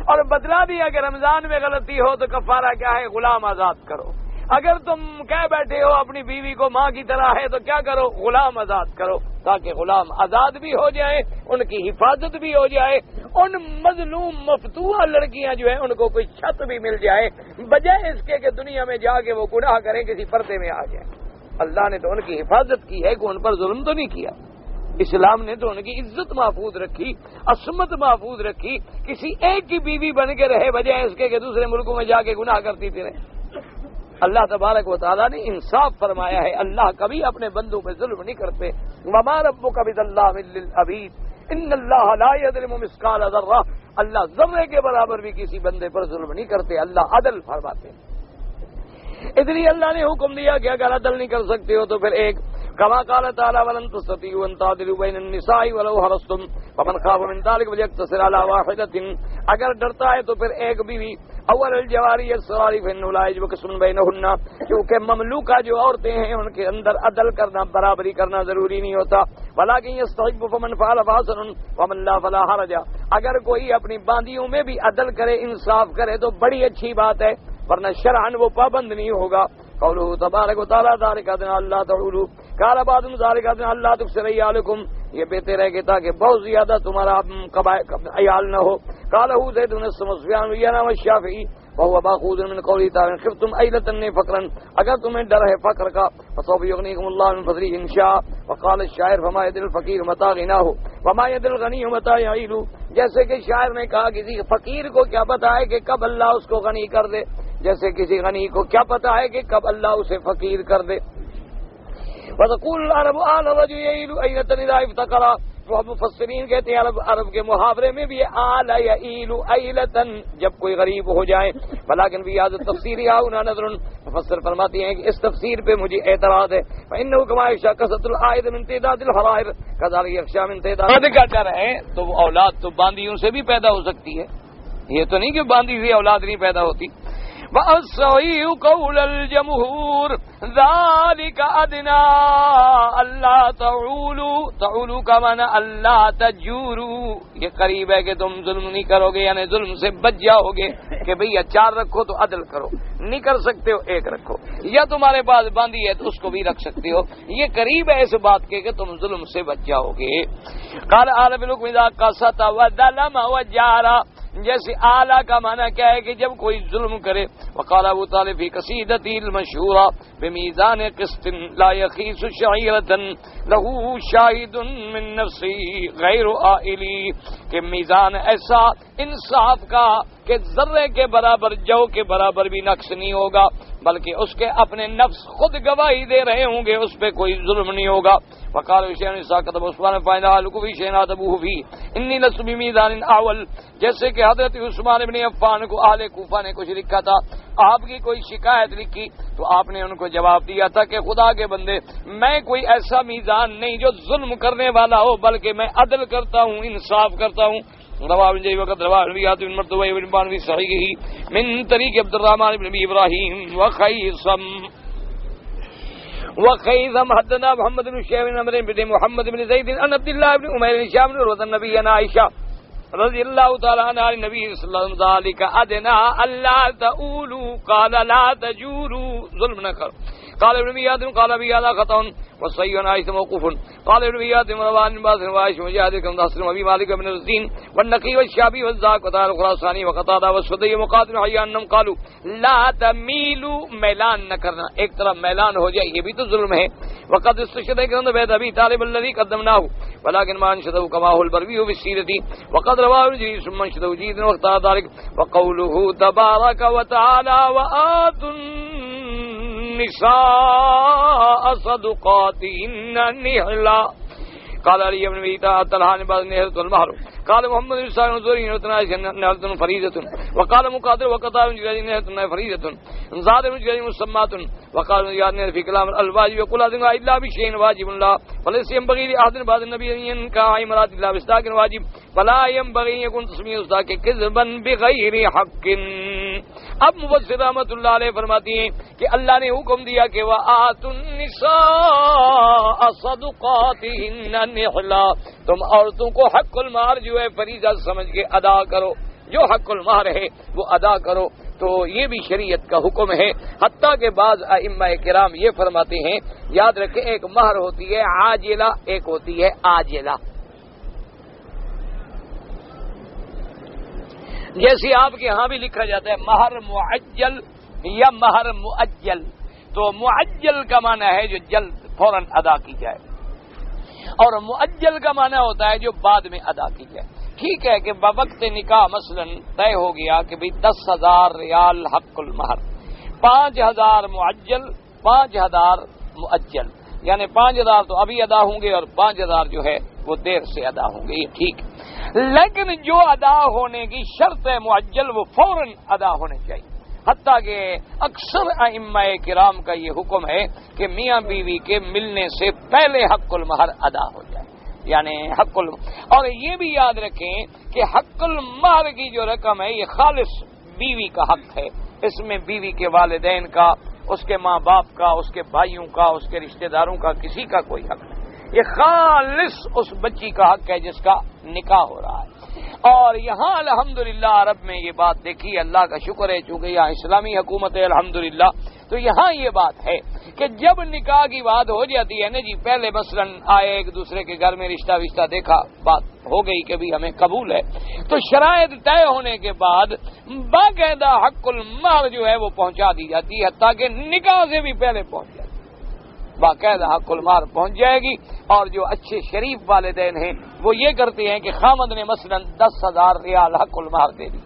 Speaker 1: اور بدلا بھی اگر رمضان میں غلطی ہو تو کفارہ کیا ہے؟ غلام آزاد کرو۔ اگر تم کہہ بیٹھے ہو اپنی بیوی کو ماں کی طرح ہے تو کیا کرو؟ غلام آزاد کرو، تاکہ غلام آزاد بھی ہو جائے، ان کی حفاظت بھی ہو جائے، ان مظلوم مفتوح لڑکیاں جو ہیں ان کو کوئی چھت بھی مل جائے، بجائے اس کے کہ دنیا میں جا کے وہ گناہ کریں، کسی پردے میں آ جائیں۔ اللہ نے تو ان کی حفاظت کی ہے کہ ان پر ظلم تو نہیں کیا، اسلام نے تو ان کی عزت محفوظ رکھی، عصمت محفوظ رکھی، کسی ایک کی بیوی بن کے رہے بجائے اس کے کہ دوسرے ملکوں میں جا کے گناہ کرتی تھی رہے۔ اللہ تبارک و تعالیٰ نے انصاف فرمایا ہے، اللہ کبھی اپنے بندوں پہ ظلم نہیں کرتے۔ وما ربک بظلام للعبید ان اللہ لا یظلم مثقال ذرہ، اللہ ذرے کے برابر بھی کسی بندے پر ظلم نہیں کرتے، اللہ عدل فرماتے ہیں۔ اس لیے اللہ نے حکم دیا کہ اگر عدل نہیں کر سکتے ہو تو پھر ایک، کما قال تعالی ولن تستطيعوا ان تعدلوا بين النساء ولو حرصتم فمن خاف من ذلك فليقتصر على واحدة، اگر ڈرتا ہے تو پھر ایک بیوی۔ اول الجواری الصغار فإنه لا يجب قسم بينهن، کیونکہ مملوکہ جو عورتیں ہیں ان کے اندر عدل کرنا، برابری کرنا ضروری نہیں ہوتا۔ ولكن يستحب فمن فعل فحسن ومن لا فلا حرج، اگر کوئی اپنی باندیوں میں بھی عدل کرے، انصاف کرے تو بڑی اچھی بات ہے، ورنہ شرعاً وہ پابند نہیں ہوگا۔ قوله تبارک و تعالی ذلك ادنى الا تعولوا قال بعض ذلك ادنى الا تكسر عيالكم، یہ بہتر ہے کہ تاکہ بہت زیادہ تمہارا عیال نہ ہو۔ قاله زید بن سفیان وینا والشافعی وهو ماخوذ من قوله تعالى خفتم عيلة فقرا، اگر تمہیں ڈر ہے فقر کا فسوف يغنيكم الله من فضله ان شاء. وقال الشاعر فما يدري الفقير متى غناه وما يدري الغني متى يعيل. جیسے کہ شاعر نے کہا کسی فقیر کو کیا پتا ہے کہ کب اللہ اس کو غنی کر دے، جیسے کسی غنی کو کیا پتا ہے کہ کب اللہ اسے فقیر کر دے. وتقول العرب آل الرجل يعيل عيلة اذا افتقر. وہ مفسرین کہتے ہیں عرب کے محاورے میں بھی آل یعیل عیلتن جب کوئی غریب ہو جائے. ولیکن فی ھذا التفسیر ہنا نظر، مفسر فرماتے ہیں کہ اس تفسیر پہ مجھے اعتراض ہے. فانه كما يخشى كثرة العائد من تعداد الحرائر كذلك يخشى من تعداد کا ڈر ہے تو وہ اولاد تو باندیوں سے بھی پیدا ہو سکتی ہے، یہ تو نہیں کہ باندی سے اولاد نہیں پیدا ہوتی. وَالصَّحِيحُ قَوْلَ الْجَمْهُورِ ذَلِكَ أَدْنَىٰ أَلَّا تَعُولُوا کا معنی اللہ تجوروا، یہ قریب ہے کہ تم ظلم نہیں کرو گے، یعنی ظلم سے بچ جاؤ گے کہ بھئی 4 رکھو تو عدل کرو، نہیں کر سکتے ہو 1 رکھو، یا تمہارے پاس باندھی ہے تو اس کو بھی رکھ سکتے ہو، یہ قریب ہے اس بات کے کہ تم ظلم سے بچ جاؤ گے. قال آل بالحکم اذا قسط وظلم وجار، جیسے اعلیٰ کا معنی کیا ہے کہ جب کوئی ظلم کرے. وقال ابو طالب فی قصیدتی المشہورہ بمیزان قسط لا یخیس شعیرة له شاہد من نفسی غیر آئلی، کہ میزان ایسا انصاف کا کہ ذرے کے برابر جو کے برابر بھی نقص نہیں ہوگا، بلکہ اس کے اپنے نفس خود گواہی دے رہے ہوں گے، اس پہ کوئی ظلم نہیں ہوگا. وقال شیخ ساکت عثمان فائدہ لکوی شینات ابو فی انی لست بمیزان اول، جیسے کہ حضرت عثمان بن عفان کو اہل کوفہ نے کچھ لکھا تھا، آپ کی کوئی شکایت لکھی تو آپ نے ان کو جواب دیا تھا کہ خدا کے بندے میں کوئی ایسا میزان نہیں جو ظلم کرنے والا ہو، بلکہ میں عدل کرتا ہوں، انصاف کرتا ہوں. رواه ابن جرير وقد رواه الروايات بن مرتوى وابن حبان في صحيحه من طريق عبد الرحمن بن ابي ابراهيم وخيثم حدثنا محمد بن شيبة بن عمرو بن محمد بن زيد عن عبد الله بن عمير بن هشام بن النبي عائشة رضي الله تعالى عنها عن النبي صلى الله عليه وسلم ذلك ادنى الا تؤولوا قال لا تجوروا ظلم نہ کرو. قال ابن مياد قال ابي هذا خطا وصحيح عائشة موقوف. قال ابن مياد روان باز عائشة وجاهد كم نصر ابي مالك بن الدين والنقي والشعبي والزاق وتعالى الخراساني وقتادة والسدي مقاتل حيان قالوا لا تميلوا میلان نہ کرنا، ایک طرف میلان ہو جائے یہ بھی تو ظلم ہے. وقد استشهد كان بيت ابي طالب الذي قدمناه ولكن ما انشده كما هو البروي بالسيرة وقد رواه الجرير ثم انشده جيد وقتها ذلك. وقوله تبارك وتعالى وآتوا النساء صدقاتهن نحلا. قال علي بن ابي طلحه بعد نهرة المهر. قال محمد بن سعد الزهري نهرة فريضة. وقال مقاتل وقتال نهرة فريضة. زاد بن جرير مسمات. وقال يا في كلام الواجب يقول هذا الا بشيء واجب لا وليس ينبغي لاحد بعد النبي ان كان امرات الله بستاق واجب فلا ينبغي ان يكون تسميه استاق كذبا بغير حق. اب مفسر رحمۃ اللہ علیہ فرماتی ہیں کہ اللہ نے حکم دیا کہ وآتوا النساء صدقاتهن نحلا، تم عورتوں کو حق المہر جو ہے فریضہ سمجھ کے ادا کرو، جو حق المہر ہے وہ ادا کرو. تو یہ بھی شریعت کا حکم ہے. حتیٰ کہ بعض ائمہ کرام یہ فرماتے ہیں، یاد رکھیں ایک مہر ہوتی ہے عاجلہ، ایک ہوتی ہے آجلہ. جیسے آپ کے ہاں بھی لکھا جاتا ہے مہر معجل یا مہر مؤجل. تو معجل کا معنی ہے جو جلد فوراً ادا کی جائے، اور مؤجل کا معنی ہوتا ہے جو بعد میں ادا کی جائے. ٹھیک ہے کہ بوقت نکاح مثلا طے ہو گیا کہ بھئی 10,000 ریال حق المہر، 5,000 معجل 5,000 مؤجل، یعنی 5,000 تو ابھی ادا ہوں گے اور 5,000 جو ہے وہ دیر سے ادا ہوں گے. یہ ٹھیک، لیکن جو ادا ہونے کی شرط ہے معجل وہ فوراً ادا ہونے چاہیے. حتیٰ کہ اکثر ائمہ کرام کا یہ حکم ہے کہ میاں بیوی کے ملنے سے پہلے حق المہر ادا ہو جائے، یعنی حق اور یہ بھی یاد رکھیں کہ حق المہر کی جو رقم ہے یہ خالص بیوی کا حق ہے. اس میں بیوی کے والدین کا، اس کے ماں باپ کا، اس کے بھائیوں کا، اس کے رشتہ داروں کا کسی کا کوئی حق نہیں. یہ خالص اس بچی کا حق ہے جس کا نکاح ہو رہا ہے. اور یہاں الحمدللہ عرب میں یہ بات دیکھی، اللہ کا شکر ہے چونکہ یہاں اسلامی حکومت ہے الحمدللہ، تو یہاں یہ بات ہے کہ جب نکاح کی بات ہو جاتی ہے نا جی، پہلے مثلا آئے ایک دوسرے کے گھر میں رشتہ دیکھا، بات ہو گئی کہ بھی ہمیں قبول ہے، تو شرائط طے ہونے کے بعد باقاعدہ حق المہر جو ہے وہ پہنچا دی جاتی ہے، حتیٰ کہ نکاح سے بھی پہلے پہنچ جاتی ہے، باقاعدہ حق المہر پہنچ جائے گی۔ اور جو اچھے شریف والدین ہیں وہ یہ کرتے ہیں کہ خامد نے مثلا 10,000 ریال حق المہر دے دی،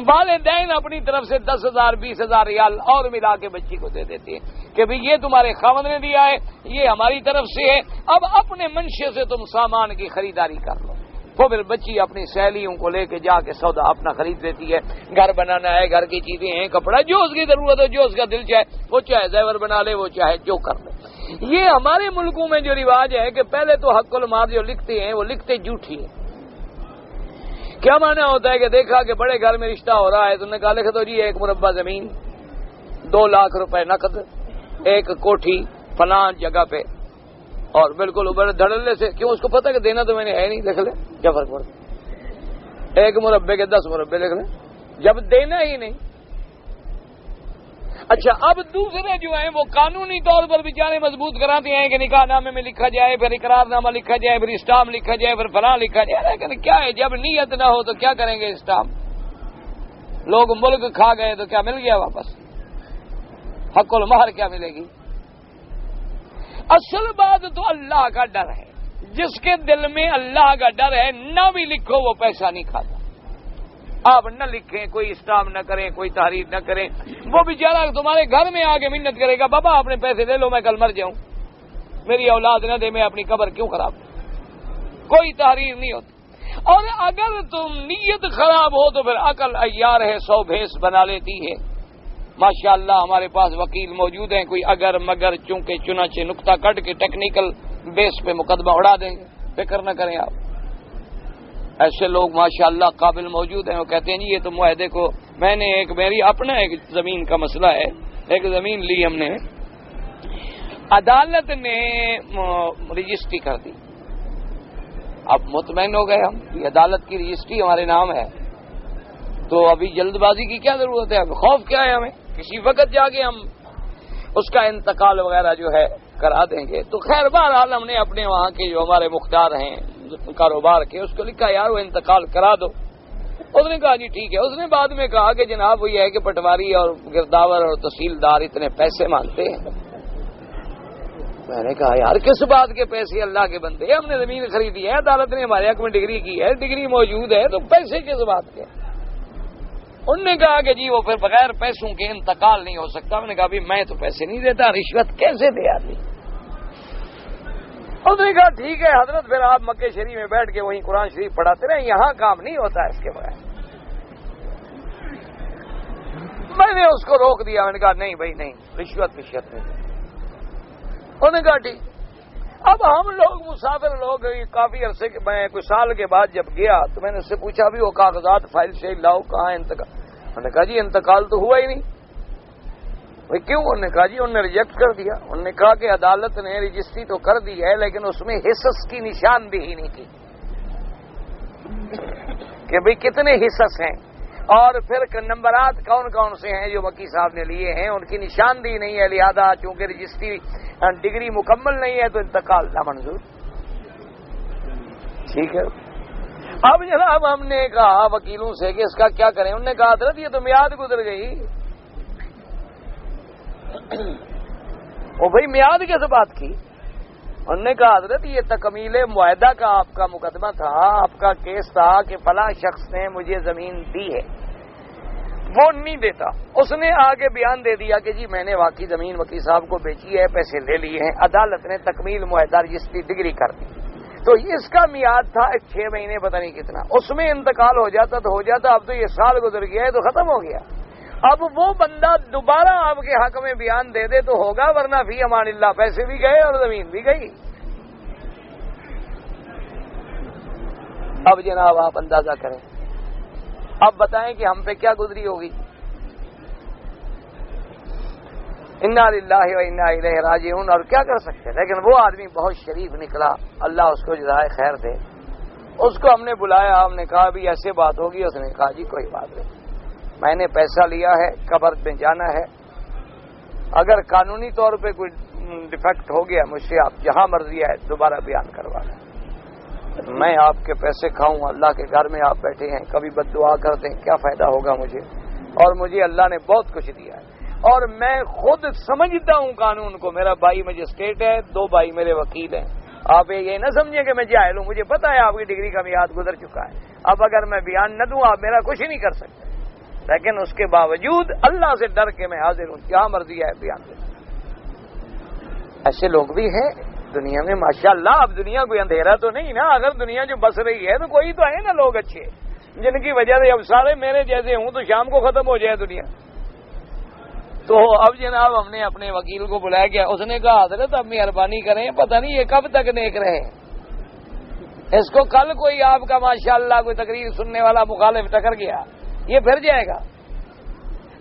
Speaker 1: والدین اپنی طرف سے 10,000 20,000 ریال اور ملا کے بچی کو دے دیتے ہیں کہ بھئی یہ تمہارے خامد نے دیا ہے، یہ ہماری طرف سے ہے، اب اپنے منشے سے تم سامان کی خریداری کر لو۔ تو پھر بچی اپنی سہیلیوں کو لے کے جا کے سودا اپنا خرید لیتی ہے، گھر بنانا ہے، گھر کی چیزیں ہیں، کپڑا جو اس کی ضرورت ہو، جو اس کا دل چاہے، وہ چاہے زیور بنا لے، وہ چاہے جو کر لے۔ یہ ہمارے ملکوں میں جو رواج ہے کہ پہلے تو حق المہر جو لکھتے ہیں وہ لکھتے جھوٹی ہیں۔ کیا معنی ہوتا ہے کہ دیکھا کہ بڑے گھر میں رشتہ ہو رہا ہے تو انہوں نے کہا لکھ دو جی 1 مربع زمین، 2 لاکھ روپے نقد، ایک کوٹھی فلاں جگہ پہ، اور بالکل بڑے دھڑلے سے، کیوں اس کو پتہ کہ دینا تو میں نے ہے نہیں، لکھ لے کیا فرق پڑتا، 1 مربع کے 10 مربع لکھ لیں جب دینا ہی نہیں۔ اچھا اب دوسرے جو ہیں وہ قانونی طور پر بیچارے مضبوط کراتے ہیں کہ نکاح نامے میں لکھا جائے، پھر اقرار نامہ لکھا جائے، پھر اسٹامپ لکھا جائے، پھر فلاں لکھا جائے، لیکن کیا ہے جب نیت نہ ہو تو کیا کریں گے اسٹامپ؟ لوگ ملک کھا گئے تو کیا مل گیا واپس؟ حق المہر کیا ملے گی؟ اصل بات تو اللہ کا ڈر ہے، جس کے دل میں اللہ کا ڈر ہے نہ بھی لکھو وہ پیسہ نہیں کھاتا۔ آپ نہ لکھیں، کوئی اسٹامپ نہ کریں، کوئی تحریر نہ کریں، وہ بیچارہ تمہارے گھر میں آ کے منت کرے گا بابا اپنے پیسے دے لو میں کل مر جاؤں، میری اولاد نہ دے، میں اپنی قبر کیوں خراب، کوئی تحریر نہیں ہوتی۔ اور اگر تم نیت خراب ہو تو پھر عقل عیار ہے 100 بھینس بنا لیتی ہے۔ ماشاءاللہ ہمارے پاس وکیل موجود ہیں، کوئی اگر مگر چونکہ چنانچہ نقطہ کٹ کے ٹیکنیکل بیس پہ مقدمہ اڑا دیں گے، فکر نہ کریں آپ، ایسے لوگ ماشاءاللہ قابل موجود ہیں۔ وہ کہتے ہیں جی یہ تو معاہدے کو میں نے میری اپنا ایک زمین کا مسئلہ ہے، ایک زمین لی ہم نے، عدالت نے رجسٹری کر دی، اب مطمئن ہو گئے ہم کہ عدالت کی رجسٹری ہمارے نام ہے، تو ابھی جلد بازی کی کیا ضرورت ہے، خوف کیا ہے ہمیں، کسی وقت جا کے ہم اس کا انتقال وغیرہ جو ہے کرا دیں گے۔ تو خیر بہرحال ہم نے اپنے وہاں کے جو ہمارے مختار ہیں کاروبار کے، اس کو لکھا یار وہ انتقال کرا دو، اس نے کہا جی ٹھیک ہے۔ اس نے بعد میں کہا کہ جناب وہ یہ ہے کہ پٹواری اور گرداور اور تحصیلدار اتنے پیسے مانگتے ہیں۔ میں نے کہا یار کس بات کے پیسے، اللہ کے بندے، ہم نے زمین خریدی ہے، عدالت نے ہمارے حق میں ڈگری کی ہے، ڈگری موجود ہے، تو پیسے کس بات کے؟ انہوں نے کہا کہ جی وہ پھر بغیر پیسوں کے انتقال نہیں ہو سکتا۔ میں نے کہا بھی میں تو پیسے نہیں دیتا، رشوت کیسے دے آدمی؟ اس نے کہا ٹھیک ہے حضرت، پھر آپ مکے شریف میں بیٹھ کے وہیں قرآن شریف پڑھاتے رہے، یہاں کام نہیں ہوتا ہے اس کے بغیر۔ میں نے اس کو روک دیا، میں نے کہا نہیں بھائی نہیں، رشوت نہیں۔ انہوں نے کہا ٹھیک۔ اب ہم لوگ مسافر لوگ کافی عرصے کے، میں کچھ سال کے بعد جب گیا تو میں نے اس سے پوچھا بھی وہ کاغذات فائل سے لاؤ، کہاں انتقال؟ انہوں نے کہا جی انتقال تو ہوا ہی نہیں۔ بھائی کیوں؟ انہوں نے کہا جی انہوں نے ریجیکٹ کر دیا۔ انہوں نے کہا کہ عدالت نے رجسٹری تو کر دی ہے لیکن اس میں حصص کی نشاندہی نہیں کی کہ بھئی کتنے حصص ہیں، اور پھر نمبرات کون کون سے ہیں جو مکی صاحب نے لیے ہیں، ان کی نشاندہی نہیں ہے، لہذا چونکہ رجسٹری ڈگری مکمل نہیں ہے تو انتقال نامنظور۔ ٹھیک ہے۔ اب جناب ہم نے کہا وکیلوں سے کہ اس کا کیا کریں؟ انہوں نے کہا حضرت یہ تو میعاد گزر گئی۔ وہ بھائی میعاد کیسے بات کی؟ انہوں نے کہا حضرت یہ تکمیل معاہدہ کا آپ کا مقدمہ تھا، آپ کا کیس تھا کہ فلاں شخص نے مجھے زمین دی ہے، وہ نہیں دیتا، اس نے آگے بیان دے دیا کہ جی میں نے واقعی زمین وکیل صاحب کو بیچی ہے، پیسے لے لیے ہیں، عدالت نے تکمیل معاہدہ رجسٹری ڈگری کر دی، تو اس کا میعاد تھا 6 مہینے پتہ نہیں کتنا، اس میں انتقال ہو جاتا تو ہو جاتا، اب تو یہ سال گزر گیا ہے تو ختم ہو گیا۔ اب وہ بندہ دوبارہ آپ کے حق میں بیان دے دے تو ہوگا، ورنہ فی امان اللہ پیسے بھی گئے اور زمین بھی گئی۔ اب جناب آپ اندازہ کریں، اب بتائیں کہ ہم پہ کیا گزری ہوگی۔ انا للہ و انا الیہ راجعون، اور کیا کر سکتے، لیکن وہ آدمی بہت شریف نکلا، اللہ اس کو جزائے خیر دے، اس کو ہم نے بلایا، ہم نے کہا بھی ایسے بات ہوگی، اس نے کہا جی کوئی بات نہیں، میں نے پیسہ لیا ہے، قبر میں جانا ہے، اگر قانونی طور پہ کوئی ڈیفیکٹ ہو گیا مجھ سے آپ جہاں مرضی ہے دوبارہ بیان کروا لیں، میں آپ کے پیسے کھاؤں، اللہ کے گھر میں آپ بیٹھے ہیں، کبھی بد دعا کرتے ہیں، کیا فائدہ ہوگا مجھے؟ اور مجھے اللہ نے بہت کچھ دیا ہے اور میں خود سمجھتا ہوں قانون کو، میرا بھائی مجسٹریٹ ہے، 2 بھائی میرے وکیل ہیں، آپ یہ نہ سمجھیں کہ میں جاہل ہوں، مجھے پتا ہے آپ کی ڈگری کا میعاد گزر چکا ہے، اب اگر میں بیان نہ دوں آپ میرا کچھ نہیں کر سکتے، لیکن اس کے باوجود اللہ سے ڈر کے میں حاضر ہوں، جہاں مرضی ہے بیان دوں۔ ایسے لوگ بھی ہیں دنیا میں ماشاءاللہ۔ اب دنیا کوئی اندھیرا تو نہیں نا، اگر دنیا جو بس رہی ہے تو کوئی تو ہے نا لوگ اچھے جن کی وجہ سے اب سارے میرے جیسے ہوں تو شام کو ختم ہو جائے دنیا۔ تو اب جناب ہم نے اپنے وکیل کو بلایا گیا، اس نے کہا حضرت اب مہربانی کریں، پتہ نہیں یہ کب تک نیک رہے، اس کو کل کوئی آپ کا ماشاءاللہ کوئی تقریر سننے والا مخالف ٹکر گیا، یہ پھر جائے گا،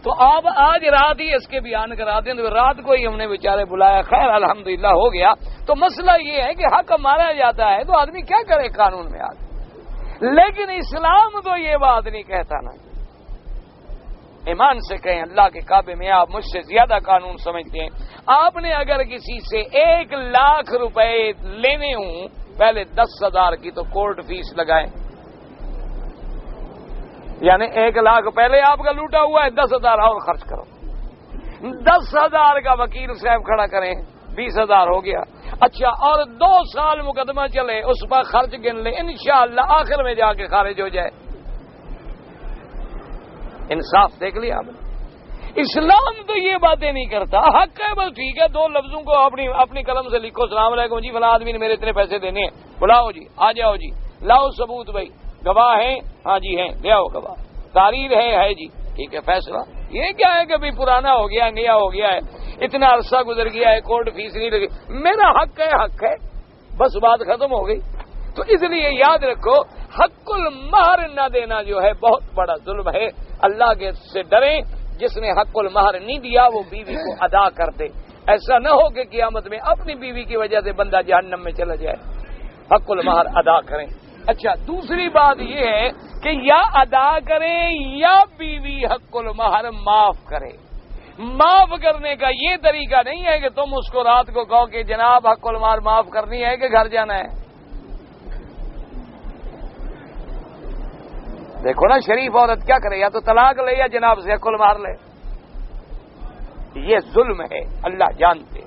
Speaker 1: تو آپ آج رات ہی اس کے بیان کرا دیں۔ تو رات کو ہی ہم نے بیچارے بلایا، خیر الحمدللہ ہو گیا۔ تو مسئلہ یہ ہے کہ حق مارا جاتا ہے تو آدمی کیا کرے قانون میں آگے، لیکن اسلام تو یہ بات نہیں کہتا نا۔ ایمان سے کہیں اللہ کے کعبے میں آپ مجھ سے زیادہ قانون سمجھتے ہیں، آپ نے اگر کسی سے 1 لاکھ روپے لینے ہوں پہلے 10,000 کی تو کورٹ فیس لگائیں، یعنی 1 لاکھ پہلے آپ کا لوٹا ہوا ہے، 10,000 اور خرچ کرو، 10,000 کا وکیل صاحب کھڑا کریں، 20,000 ہو گیا۔ اچھا، اور 2 سال مقدمہ چلے، اس پر خرچ گن لیں، انشاءاللہ آخر میں جا کے خارج ہو جائے۔ انصاف دیکھ لیا آپ نے؟ اسلام تو یہ باتیں نہیں کرتا، حق ہے بس ٹھیک ہے، 2 لفظوں کو اپنی قلم سے لکھو، السلام علیکم جی فلاں آدمی نے میرے اتنے پیسے دینے ہیں، بلاؤ جی، آ جاؤ جی، لاؤ ثبوت بھائی، گواہ ہیں، ہاں جی ہیں، لے آؤ گواہ، تحریر ہے جی، ٹھیک ہے فیصلہ۔ یہ کیا ہے کہ بھی پرانا ہو گیا، نیا ہو گیا ہے، اتنا عرصہ گزر گیا ہے، کورٹ فیس نہیں لگی، میرا حق ہے بس بات ختم ہو گئی۔ تو اس لیے یاد رکھو، حق المہر نہ دینا جو ہے بہت بڑا ظلم ہے۔ اللہ کے سے ڈریں، جس نے حق المہر نہیں دیا وہ بیوی کو ادا کر دے، ایسا نہ ہو کہ قیامت میں اپنی بیوی کی وجہ سے بندہ جہنم میں چلا جائے۔ حق المہر ادا کریں۔ اچھا، دوسری بات یہ ہے کہ یا ادا کریں یا بیوی حق المہر معاف کرے۔ معاف کرنے کا یہ طریقہ نہیں ہے کہ تم اس کو رات کو کہو کہ جناب حق المہر معاف کرنی ہے کہ گھر جانا ہے۔ دیکھو نا شریف عورت کیا کرے، یا تو طلاق لے یا جناب سے حق المہر لے، یہ ظلم ہے، اللہ جانتے۔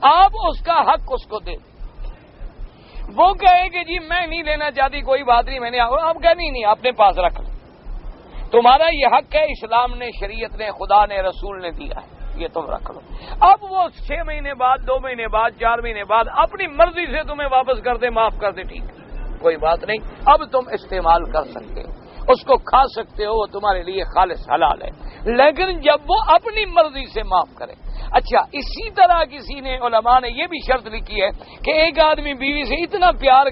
Speaker 1: آپ اس کا حق اس کو دے، وہ کہے کہ جی میں نہیں لینا چاہتی، کوئی بات نہیں، میں نے آپ کہنی نہیں، اپنے پاس رکھ لو، تمہارا یہ حق ہے، اسلام نے، شریعت نے، خدا نے، رسول نے دیا ہے، یہ تم رکھ لو۔ اب وہ 6 مہینے بعد، 2 مہینے بعد، 4 مہینے بعد اپنی مرضی سے تمہیں واپس کر دے، معاف کر دے، ٹھیک ہے، کوئی بات نہیں، اب تم استعمال کر سکتے ہو، اس کو کھا سکتے ہو، وہ تمہارے لیے خالص حلال ہے، لیکن جب وہ اپنی مرضی سے معاف کرے۔ اچھا، اسی طرح کسی نے، علماء نے یہ بھی شرط لکھی ہے کہ ایک آدمی بیوی سے اتنا پیار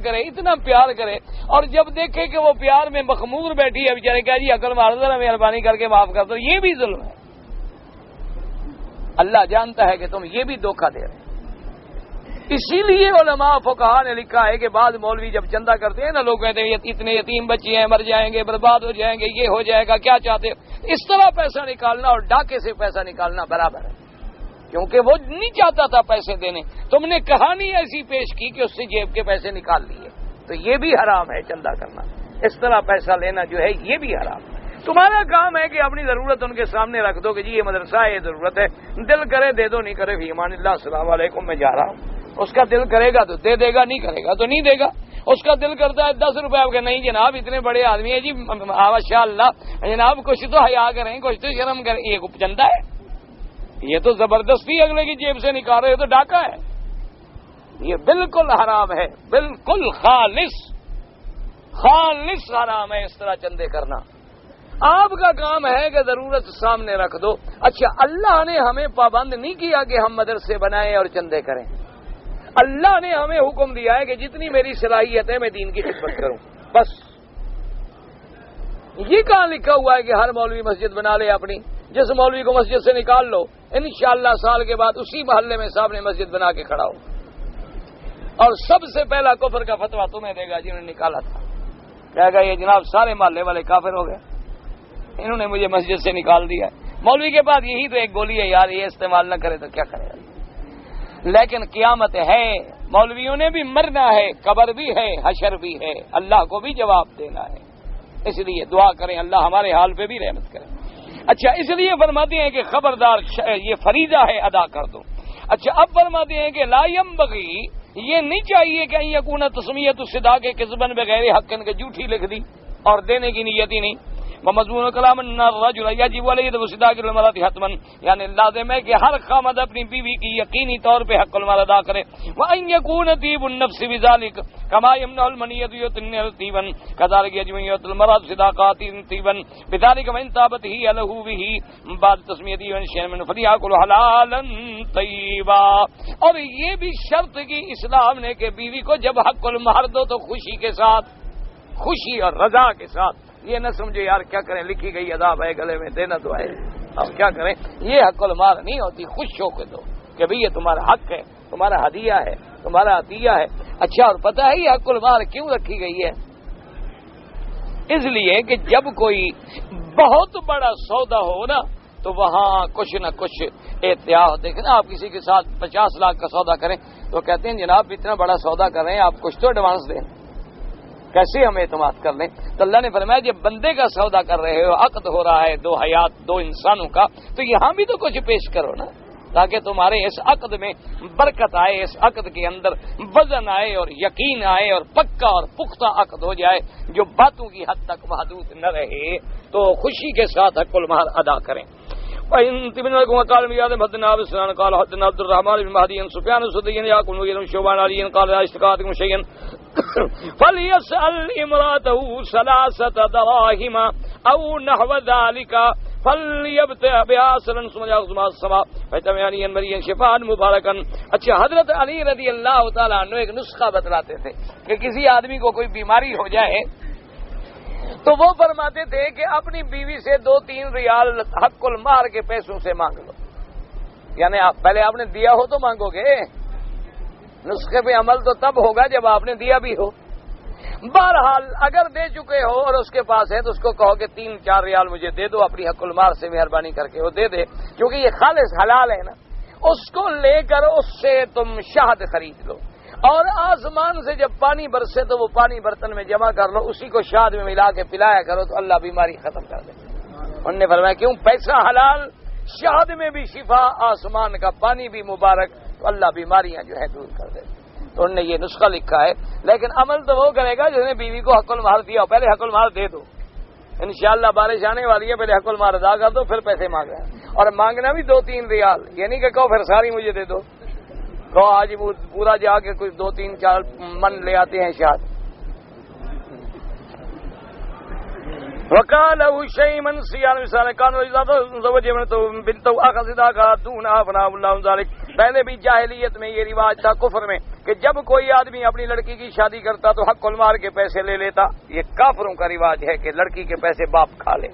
Speaker 1: کرے اور جب دیکھے کہ وہ پیار میں مخمور بیٹھی ہے، بیچارے کہا جی عقل مار ذرا مہربانی کر کے معاف کر دو، یہ بھی ظلم ہے۔ اللہ جانتا ہے کہ تم یہ بھی دھوکہ دے رہے۔ اسی لیے علماء فقہا نے لکھا ہے کہ بعض مولوی جب چندہ کرتے ہیں نا، لوگ کہتے ہیں اتنے یتیم بچے ہیں، مر جائیں گے، برباد ہو جائیں گے، یہ ہو جائے گا، کیا چاہتے ہو؟ اس طرح پیسہ نکالنا اور ڈاکے سے پیسہ نکالنا برابر ہے، کیونکہ وہ نہیں چاہتا تھا پیسے دینے، تم نے کہانی ایسی پیش کی کہ اس سے جیب کے پیسے نکال لیے، تو یہ بھی حرام ہے چندہ کرنا، اس طرح پیسہ لینا جو ہے یہ بھی حرام ہے۔ تمہارا کام ہے کہ اپنی ضرورت ان کے سامنے رکھ دو کہ جی یہ مدرسہ ہے، یہ ضرورت ہے، دل کرے دے دو، نہیں کرے فی امان اللہ، السلام علیکم میں جا رہا ہوں۔ اس کا دل کرے گا تو دے دے گا، نہیں کرے گا تو نہیں دے گا۔ اس کا دل کرتا ہے 10 روپے، آپ کہ نہیں جناب اتنے بڑے آدمی ہیں جی ماشاء اللہ، جناب کچھ تو حیا کریں، کچھ تو شرم کریں، یہ چندہ ہے، یہ تو زبردستی اگلے کی جیب سے نکال رہے، تو ڈاکہ ہے، یہ بالکل حرام ہے، بالکل خالص حرام ہے اس طرح چندے کرنا۔ آپ کا کام ہے کہ ضرورت سامنے رکھ دو۔ اچھا، اللہ نے ہمیں پابند نہیں کیا کہ ہم مدرسے بنائیں اور چندے کریں، اللہ نے ہمیں حکم دیا ہے کہ جتنی میری صلاحیت ہے میں دین کی خدمت کروں، بس۔ یہ کہاں لکھا ہوا ہے کہ ہر مولوی مسجد بنا لے اپنی؟ جس مولوی کو مسجد سے نکال لو، انشاءاللہ سال کے بعد اسی محلے میں صاحب نے مسجد بنا کے کھڑا ہو، اور سب سے پہلا کفر کا فتویٰ تمہیں دے گا جنہوں نے نکالا تھا۔ کہے گا یہ جناب سارے محلے والے کافر ہو گئے، انہوں نے مجھے مسجد سے نکال دیا ہے۔ مولوی کے بعد یہی تو ایک گولی ہے یار، یہ استعمال نہ کرے تو کیا کرے گا۔ لیکن قیامت ہے، مولویوں نے بھی مرنا ہے، قبر بھی ہے، حشر بھی ہے، اللہ کو بھی جواب دینا ہے، اس لیے دعا کریں اللہ ہمارے حال پہ بھی رحمت کرے۔ اچھا، اس لیے فرماتے ہیں کہ خبردار یہ فریضہ ہے، ادا کر دو۔ اچھا، اب فرماتے ہیں کہ لا ينبغي، یہ نہیں چاہیے کہ یکون تسمیۃ الصداق کے کذباً بغیر حق کے جھوٹی لکھ دی اور دینے کی نیت ہی نہیں۔ ومضمون کلام ان الرجل یجب علیہ صداق المرأۃ حتما، یعنی لازم ہے کہ ہر خامد اپنی بیوی کی یقینی طور پہ حق المال ادا کرے۔ وان یکون طیب النفس بذلک کما یمنع المنیۃ یتن طیبا کذلک یجب المرأۃ صداقات طیبا بذلک وان تابت ہی له به بعد تسمیته ان شیء من فلیاکل حلالا طیبا۔ اور یہ بھی شرط کی اسلام نے کہ بیوی کو جب حق المہر دو تو خوشی کے ساتھ، خوشی اور رضا کے ساتھ، یہ نہ سمجھے یار کیا کریں لکھی گئی عذاب ہے گلے میں دینا تو ہے، اب کیا کریں، یہ حق المال نہیں ہوتی، خوش ہو کے دو کہ بھئی یہ تمہارا حق ہے، تمہارا ہدیہ ہے، تمہارا عطیہ ہے۔ اچھا، اور پتہ ہے یہ حق المال کیوں رکھی گئی ہے؟ اس لیے کہ جب کوئی بہت بڑا سودا ہو نا تو وہاں کچھ نہ کچھ احتیاط، دیکھیں نا آپ کسی کے ساتھ 50 لاکھ کا سودا کریں تو کہتے ہیں جناب اتنا بڑا سودا کر رہے ہیں آپ کچھ تو ایڈوانس دیں، کیسے ہم اعتماد کر لیں؟ تو اللہ نے فرمایا جب بندے کا سودا کر رہے ہو، عقد ہو رہا ہے دو حیات، دو انسانوں کا، تو یہاں بھی تو کچھ پیش کرو نا، تاکہ تمہارے اس عقد میں برکت آئے، اس عقد کے اندر وزن آئے اور یقین آئے اور پکا اور پختہ عقد ہو جائے، جو باتوں کی حد تک محدود نہ رہے، تو خوشی کے ساتھ حق المہر ادا کریں۔ وَإِن تِبْنَكُمْ وَقَالَ مِيَادٍ حَدَّثَنَا أَبُو سُفْيَانَ قَالَ حَدَّثَنَا عبد الرحمن بن مهدي عن سفيان الثوري يقول وغير شعبان علي قال لا اشتكاتكم شيئا فليسأل امرأته 3 دراهم أو نحو ذلك فليبتع بها سرا ثم يأخذ ما السماء فيتمعني مريا شفاء مباركا۔ اچھا، حضرت علی رضی اللہ تعالیٰ عنہ ایک نسخہ بتلاتے تھے کہ کسی آدمی کو کوئی بیماری ہو جائے تو وہ فرماتے تھے کہ اپنی بیوی سے 2-3 ریال حق المہر کے پیسوں سے مانگ لو، یعنی پہلے آپ نے دیا ہو تو مانگو گے، نسخے پہ عمل تو تب ہوگا جب آپ نے دیا بھی ہو۔ بہرحال اگر دے چکے ہو اور اس کے پاس ہے تو اس کو کہو کہ 3-4 ریال مجھے دے دو اپنی حق المہر سے مہربانی کر کے، وہ دے دے، کیونکہ یہ خالص حلال ہے نا۔ اس کو لے کر اس سے تم شہد خرید لو، اور آسمان سے جب پانی برسے تو وہ پانی برتن میں جمع کر لو، اسی کو شہد میں ملا کے پلایا کرو تو اللہ بیماری ختم کر دے۔ انہوں نے فرمایا کیوں؟ پیسہ حلال، شہد میں بھی شفا، آسمان کا پانی بھی مبارک، تو اللہ بیماریاں جو ہے دور کر دے۔ تو انہوں نے یہ نسخہ لکھا ہے، لیکن عمل تو وہ کرے گا جس نے بیوی کو حق المہر دیا ہو، پہلے حق المہر دے دو، انشاءاللہ بارش آنے والی ہے، پہلے حق المہر ادا کر دو، پھر پیسے مانگ رہے ہیں، اور مانگنا بھی 2-3 ریال، یہ نہیں کہ کہو پھر ساری مجھے دے دو، کہو آج پورا جا کے کچھ 2-3-4 من لے آتے ہیں شاید۔ وَقَالَهُ شَيْمًا سِيَانُ مثال كانوا اذا زوجوا بنته اخذ صداقا دون افنا الله ذلك۔ پہلے بھی جاہلیت میں یہ رواج تھا، کفر میں، کہ جب کوئی آدمی اپنی لڑکی کی شادی کرتا تو حق المہر کے پیسے لے لیتا۔ یہ کافروں کا رواج ہے کہ لڑکی کے پیسے باپ کھا لے۔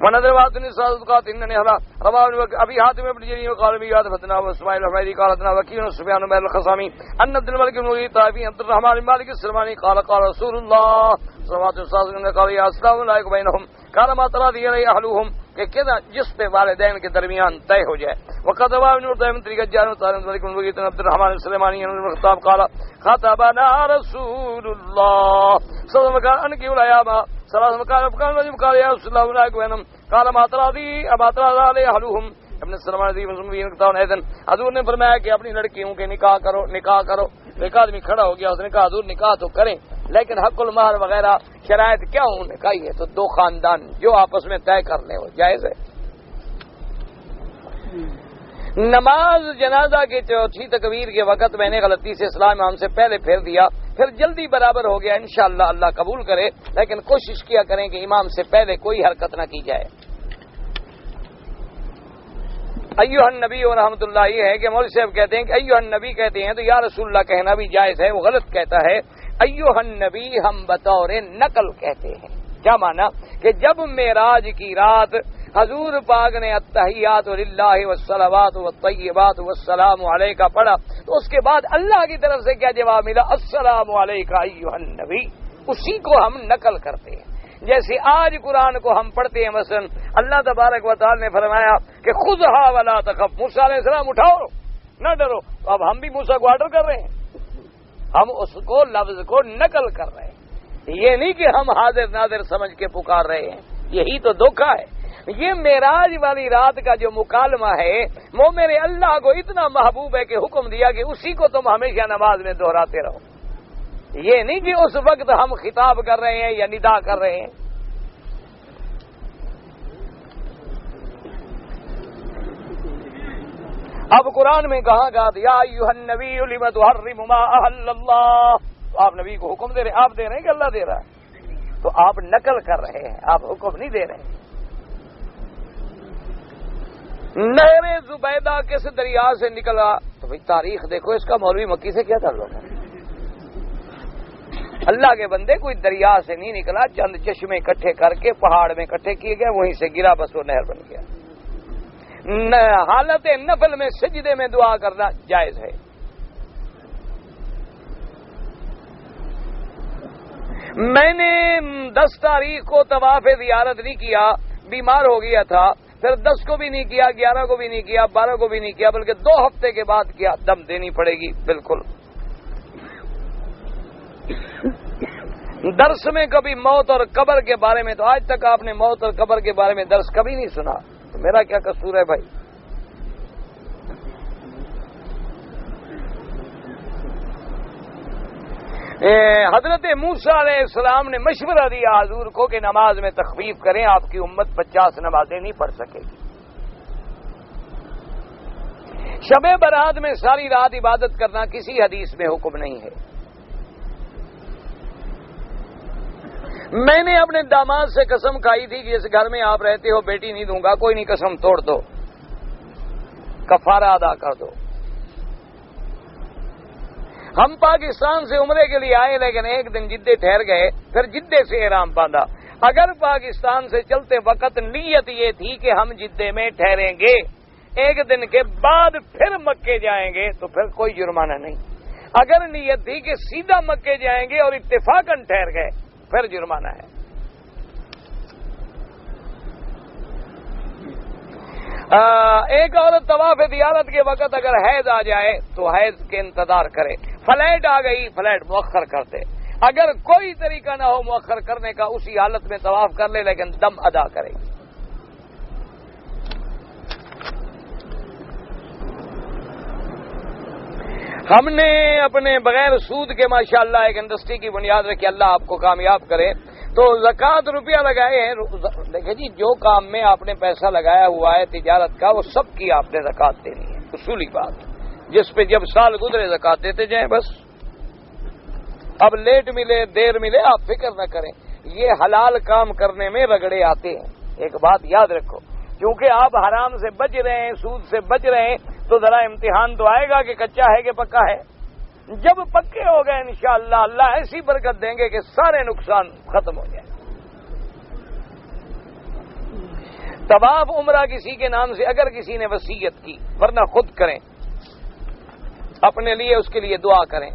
Speaker 1: ونظر واتن صادقات انني هذا رواه ابي حاتم بن جرير وقال بي حدثنا اسماعيل الحميدي قال حدثنا وكيع سفيان بن الخصامي ان عبد الملك بن طائفي عبد الرحمن بن مالك السلماني قال قال رسول الله صلى الله عليه وسلم قال يا اسلام عليكم بينهم قال ما تراضي علي اهلهم، کہ کہنا جس پہ والدین کے درمیان طے ہو جائے۔ وقد روى ابن طيب طريق جابر بن مالك بن مغيرة عبد الرحمن السلماني بن الخطاب قال خطبنا رسول الله صلى الله عليه وسلم ان کی الايام ثلاث مكان وجب قال يا رسول الله عليكم بينهم قال ما تراضي ابا تراضى علي اهلهم ابن السلمان رضی اللہ عنہ کتاب اذن حضور نے فرمایا کہ اپنی لڑکیوں کے نکاح کرو، نکاح کرو۔ ایک آدمی کھڑا ہو گیا، اس نے کہا حضور نکاح تو کریں لیکن حق المہر وغیرہ شرائط کیا ہوں نے کہا یہ تو 2 خاندان جو آپس میں طے کر لیں وہ جائز ہے۔ نماز جنازہ کے 4تھی تکبیر کے وقت میں نے غلطی سے اسلام امام سے پہلے پھیر دیا، پھر جلدی برابر ہو گیا، انشاءاللہ اللہ قبول کرے، لیکن کوشش کیا کریں کہ امام سے پہلے کوئی حرکت نہ کی جائے۔ ایوہ النبی و رحمۃ اللہ یہ ہے کہ مولوی صاحب کہتے ہیں کہ ایوہ النبی کہتے ہیں تو یا رسول اللہ کہنا بھی جائز ہے، وہ غلط کہتا ہے۔ ایوہ النبی ہم بطور نقل کہتے ہیں، کیا معنی کہ جب معراج کی رات حضور پاک نے التحیات للہ والصلوات والطیبات والسلام علیک پڑھا تو اس کے بعد اللہ کی طرف سے کیا جواب ملا؟ السلام علیک ایھا النبی، اسی کو ہم نقل کرتے ہیں. جیسے آج قرآن کو ہم پڑھتے ہیں، مثلا اللہ تبارک و تعالی نے فرمایا کہ خذھا ولا تخف، موسیٰ علیہ السلام اٹھاؤ نہ ڈرو، تو اب ہم بھی موسیٰ کو آرڈر کر رہے ہیں، ہم اس کو لفظ کو نقل کر رہے ہیں. یہ نہیں کہ ہم حاضر ناظر سمجھ کے پکار رہے ہیں، یہی تو دھوکہ ہے. یہ معراج والی رات کا جو مکالمہ ہے وہ میرے اللہ کو اتنا محبوب ہے کہ حکم دیا کہ اسی کو تم ہمیشہ نماز میں دہراتے رہو. یہ نہیں کہ اس وقت ہم خطاب کر رہے ہیں یا ندا کر رہے ہیں. اب قرآن میں کہا گا یا ایھا النبی لم تحرم ما احل اللہ، تو آپ نبی کو حکم دے رہے ہیں، آپ دے رہے ہیں کہ اللہ دے رہا ہے؟ تو آپ نقل کر رہے ہیں، آپ حکم نہیں دے رہے ہیں. نہر زبیدہ کس دریا سے نکلا؟ تو بھئی تاریخ دیکھو، اس کا مولوی مکی سے کیا تعلق ہے؟ اللہ کے بندے کوئی دریا سے نہیں نکلا، چند چشمے اکٹھے کر کے پہاڑ میں اکٹھے کیے گئے، وہیں سے گرا، بس وہ نہر بن گیا. حالت نفل میں سجدے میں دعا کرنا جائز ہے. میں نے 10 تاریخ کو طواف زیارت نہیں کیا، بیمار ہو گیا تھا، پھر 10 کو بھی نہیں کیا، 11 کو بھی نہیں کیا، 12 کو بھی نہیں کیا، بلکہ 2 ہفتے کے بعد کیا. دم دینی پڑے گی بالکل. درس میں کبھی موت اور قبر کے بارے میں، تو آج تک آپ نے موت اور قبر کے بارے میں درس کبھی نہیں سنا، تو میرا کیا قصور ہے بھائی؟ حضرت موسیٰ علیہ السلام نے مشورہ دیا حضور کو کہ نماز میں تخفیف کریں، آپ کی امت 50 نمازیں نہیں پڑھ سکے گی. شب برات میں ساری رات عبادت کرنا کسی حدیث میں حکم نہیں ہے. میں نے اپنے داماد سے قسم کھائی تھی کہ جس گھر میں آپ رہتے ہو بیٹی نہیں دوں گا. کوئی نہیں، قسم توڑ دو، کفارہ ادا کر دو. ہم پاکستان سے عمرے کے لیے آئے، لیکن ایک دن جدے ٹھہر گئے، پھر جدے سے احرام باندھا. اگر پاکستان سے چلتے وقت نیت یہ تھی کہ ہم جدے میں ٹھہریں گے، ایک دن کے بعد پھر مکے جائیں گے، تو پھر کوئی جرمانہ نہیں. اگر نیت تھی کہ سیدھا مکے جائیں گے اور اتفاقاً ٹھہر گئے، پھر جرمانہ ہے. ایک عورت طواف زیارت کے وقت اگر حیض آ جائے تو حیض کے انتظار کرے. فلائٹ آ گئی، فلائٹ مؤخر کر دے. اگر کوئی طریقہ نہ ہو مؤخر کرنے کا، اسی حالت میں طواف کر لے، لیکن دم ادا کرے. ہم نے اپنے بغیر سود کے ماشاءاللہ ایک انڈسٹری کی بنیاد رکھی، اللہ آپ کو کامیاب کرے. تو زکوٰۃ روپیہ لگائے ہیں. دیکھیں جی، جو کام میں آپ نے پیسہ لگایا ہوا ہے تجارت کا، وہ سب کی آپ نے زکوٰۃ دینی ہے. اصولی بات، جس پہ جب سال گزرے زکوٰۃ دیتے جائیں بس. اب لیٹ ملے دیر ملے آپ فکر نہ کریں. یہ حلال کام کرنے میں رگڑے آتے ہیں، ایک بات یاد رکھو. کیونکہ آپ حرام سے بچ رہے ہیں، سود سے بچ رہے ہیں، تو ذرا امتحان تو آئے گا کہ کچا ہے کہ پکا ہے. جب پکے ہو گئے انشاءاللہ اللہ ایسی برکت دیں گے کہ سارے نقصان ختم ہو جائیں. طواف عمرہ کسی کے نام سے اگر کسی نے وصیت کی، ورنہ خود کریں، اپنے لیے اس کے لیے دعا کریں.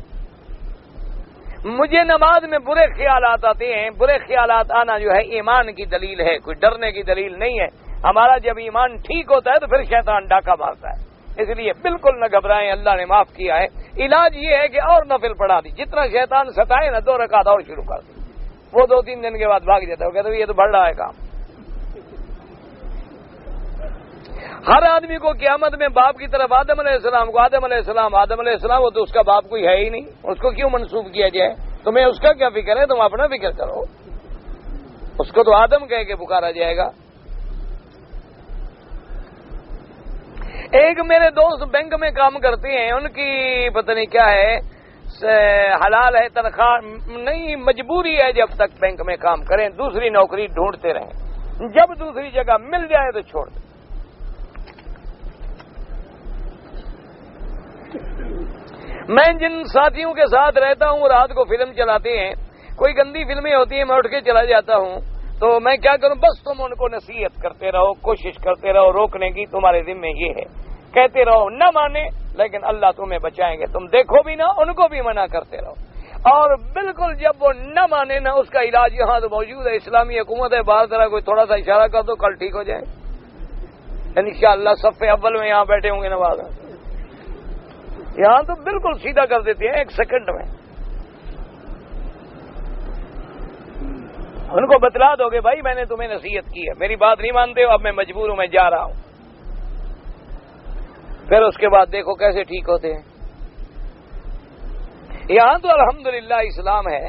Speaker 1: مجھے نماز میں برے خیالات آتے ہیں. برے خیالات آنا جو ہے ایمان کی دلیل ہے، کوئی ڈرنے کی دلیل نہیں ہے. ہمارا جب ایمان ٹھیک ہوتا ہے تو پھر شیطان ڈاکہ مارتا ہے. اس لیے بالکل نہ گھبرائیں، اللہ نے معاف کیا ہے. علاج یہ ہے کہ اور نفل پڑھا دی. جتنا شیطان ستائے نا 2 رکعت اور شروع کر دی. وہ 2-3 دن کے بعد بھاگ جاتا ہے، وہ کہتے ہیں یہ تو بڑھ رہا ہے کام. ہر آدمی کو قیامت میں باپ کی طرف آدم علیہ السلام کو، آدم علیہ السلام وہ تو اس کا باپ کوئی ہے ہی نہیں، اس کو کیوں منسوب کیا جائے؟ تمہیں اس کا کیا فکر ہے؟ تم اپنا فکر کرو. اس کو تو آدم کہہ کے پکارا جائے گا. ایک میرے دوست بینک میں کام کرتے ہیں، ان کی پتہ نہیں کیا ہے، حلال ہے تنخواہ نہیں، مجبوری ہے جب تک بینک میں کام کریں دوسری نوکری ڈھونڈتے رہیں. جب دوسری جگہ مل جائے تو چھوڑ دیں. میں جن ساتھیوں کے ساتھ رہتا ہوں رات کو فلم چلاتے ہیں، کوئی گندی فلمیں ہوتی ہیں، میں اٹھ کے چلا جاتا ہوں. تو میں کیا کروں؟ بس تم ان کو نصیحت کرتے رہو، کوشش کرتے رہو، روکنے کی تمہارے ذمہ یہ ہے. کہتے رہو، نہ مانے لیکن اللہ تمہیں بچائیں گے. تم دیکھو بھی نہ، ان کو بھی منع کرتے رہو. اور بالکل جب وہ نہ مانے نہ اس کا علاج یہاں تو موجود ہے، اسلامی حکومت ہے، باہر طرح کوئی تھوڑا سا اشارہ کر دو کل ٹھیک ہو جائے انشاءاللہ۔ صف اول میں یہاں بیٹھے ہوں گے نواز، یہاں تو بالکل سیدھا کر دیتے ہیں 1 سیکنڈ میں۔ ان کو بتلا دو گے بھائی میں نے تمہیں نصیحت کی ہے، میری بات نہیں مانتے ہو، اب میں مجبور ہوں، میں جا رہا ہوں۔ پھر اس کے بعد دیکھو کیسے ٹھیک ہوتے ہیں۔ یہاں تو الحمدللہ اسلام ہے۔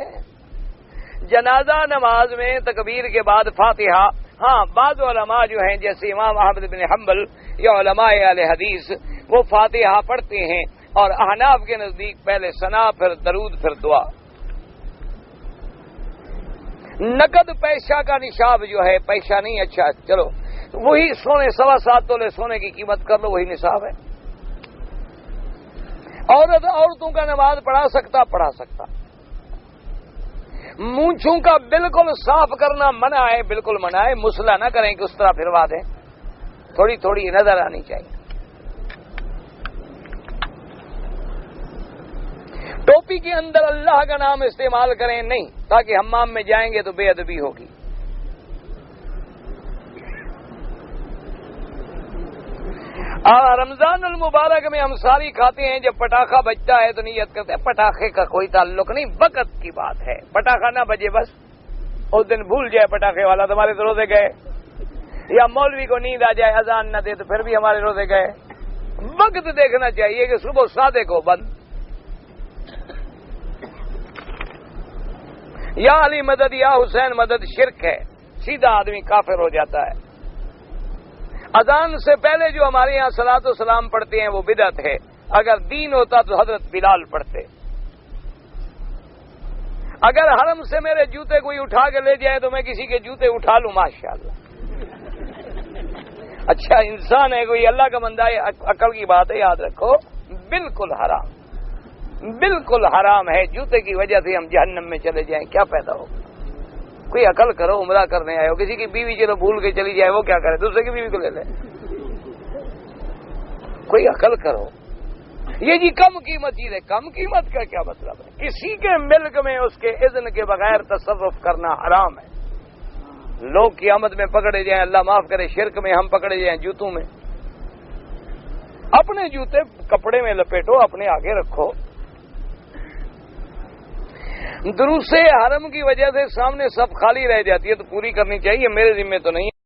Speaker 1: جنازہ نماز میں تکبیر کے بعد فاتحہ، ہاں بعض علماء جو ہیں جیسے امام احمد بن حنبل یا علماء اہل حدیث وہ فاتحہ پڑھتے ہیں، اور احناف کے نزدیک پہلے ثنا پھر درود پھر دعا۔ نقد پیسہ کا نصاب جو ہے، پیسہ نہیں، اچھا چلو وہی سونے 7.25 تولے سونے کی قیمت کر لو، وہی نصاب ہے۔ عورتوں کا نماز پڑھا سکتا، مونچھوں کا بالکل صاف کرنا منع ہے، بالکل منع ہے، مسئلہ نہ کریں کہ اس طرح پھروا دیں، تھوڑی تھوڑی نظر آنی چاہیے۔ ٹوپی کے اندر اللہ کا نام استعمال کریں نہیں، تاکہ حمام میں جائیں گے تو بے ادبی ہوگی۔ رمضان المبارک میں ہم ساری کھاتے ہیں، جب پٹاخہ بجتا ہے تو نیت کرتے ہیں، پٹاخے کا کوئی تعلق نہیں، وقت کی بات ہے، پٹاخہ نہ بجے بس، اس دن بھول جائے پٹاخے والا تو ہمارے تو روزے گئے، یا مولوی کو نیند آ جائے اذان نہ دے تو پھر بھی ہمارے روزے گئے۔ وقت دیکھنا چاہیے کہ صبح صادق کو بند، یا علی مدد یا حسین مدد شرک ہے، سیدھا آدمی کافر ہو جاتا ہے۔ اذان سے پہلے جو ہمارے یہاں صلاۃ و سلام پڑھتے ہیں وہ بدعت ہے، اگر دین ہوتا تو حضرت بلال پڑھتے۔ اگر حرم سے میرے جوتے کوئی اٹھا کے لے جائے تو میں کسی کے جوتے اٹھا لوں ماشاءاللہ۔ اچھا انسان ہے کوئی، اللہ کا بندہ ہے، عقل کی بات ہے، یاد رکھو بالکل حرام، بالکل حرام ہے، جوتے کی وجہ سے ہم جہنم میں چلے جائیں کیا پیدا ہوگا؟ کوئی عقل کرو، عمرہ کرنے آئے ہو، کسی کی بیوی چلو بھول کے چلی جائے وہ کیا کرے، دوسرے کی بیوی کو لے لے، کوئی عقل کرو۔ یہ جی کم قیمت چیز ہے، کم قیمت کا کیا مطلب ہے؟ کسی کے ملک میں اس کے اذن کے بغیر تصرف کرنا حرام ہے۔ لوگ قیامت میں پکڑے جائیں، اللہ معاف کرے، شرک میں ہم پکڑے جائیں جوتوں میں۔ اپنے جوتے کپڑے میں لپیٹو، اپنے آگے رکھو۔ دروس حرم کی وجہ سے سامنے سب خالی رہ جاتی ہے تو پوری کرنی چاہیے، میرے ذمہ تو نہیں ہے۔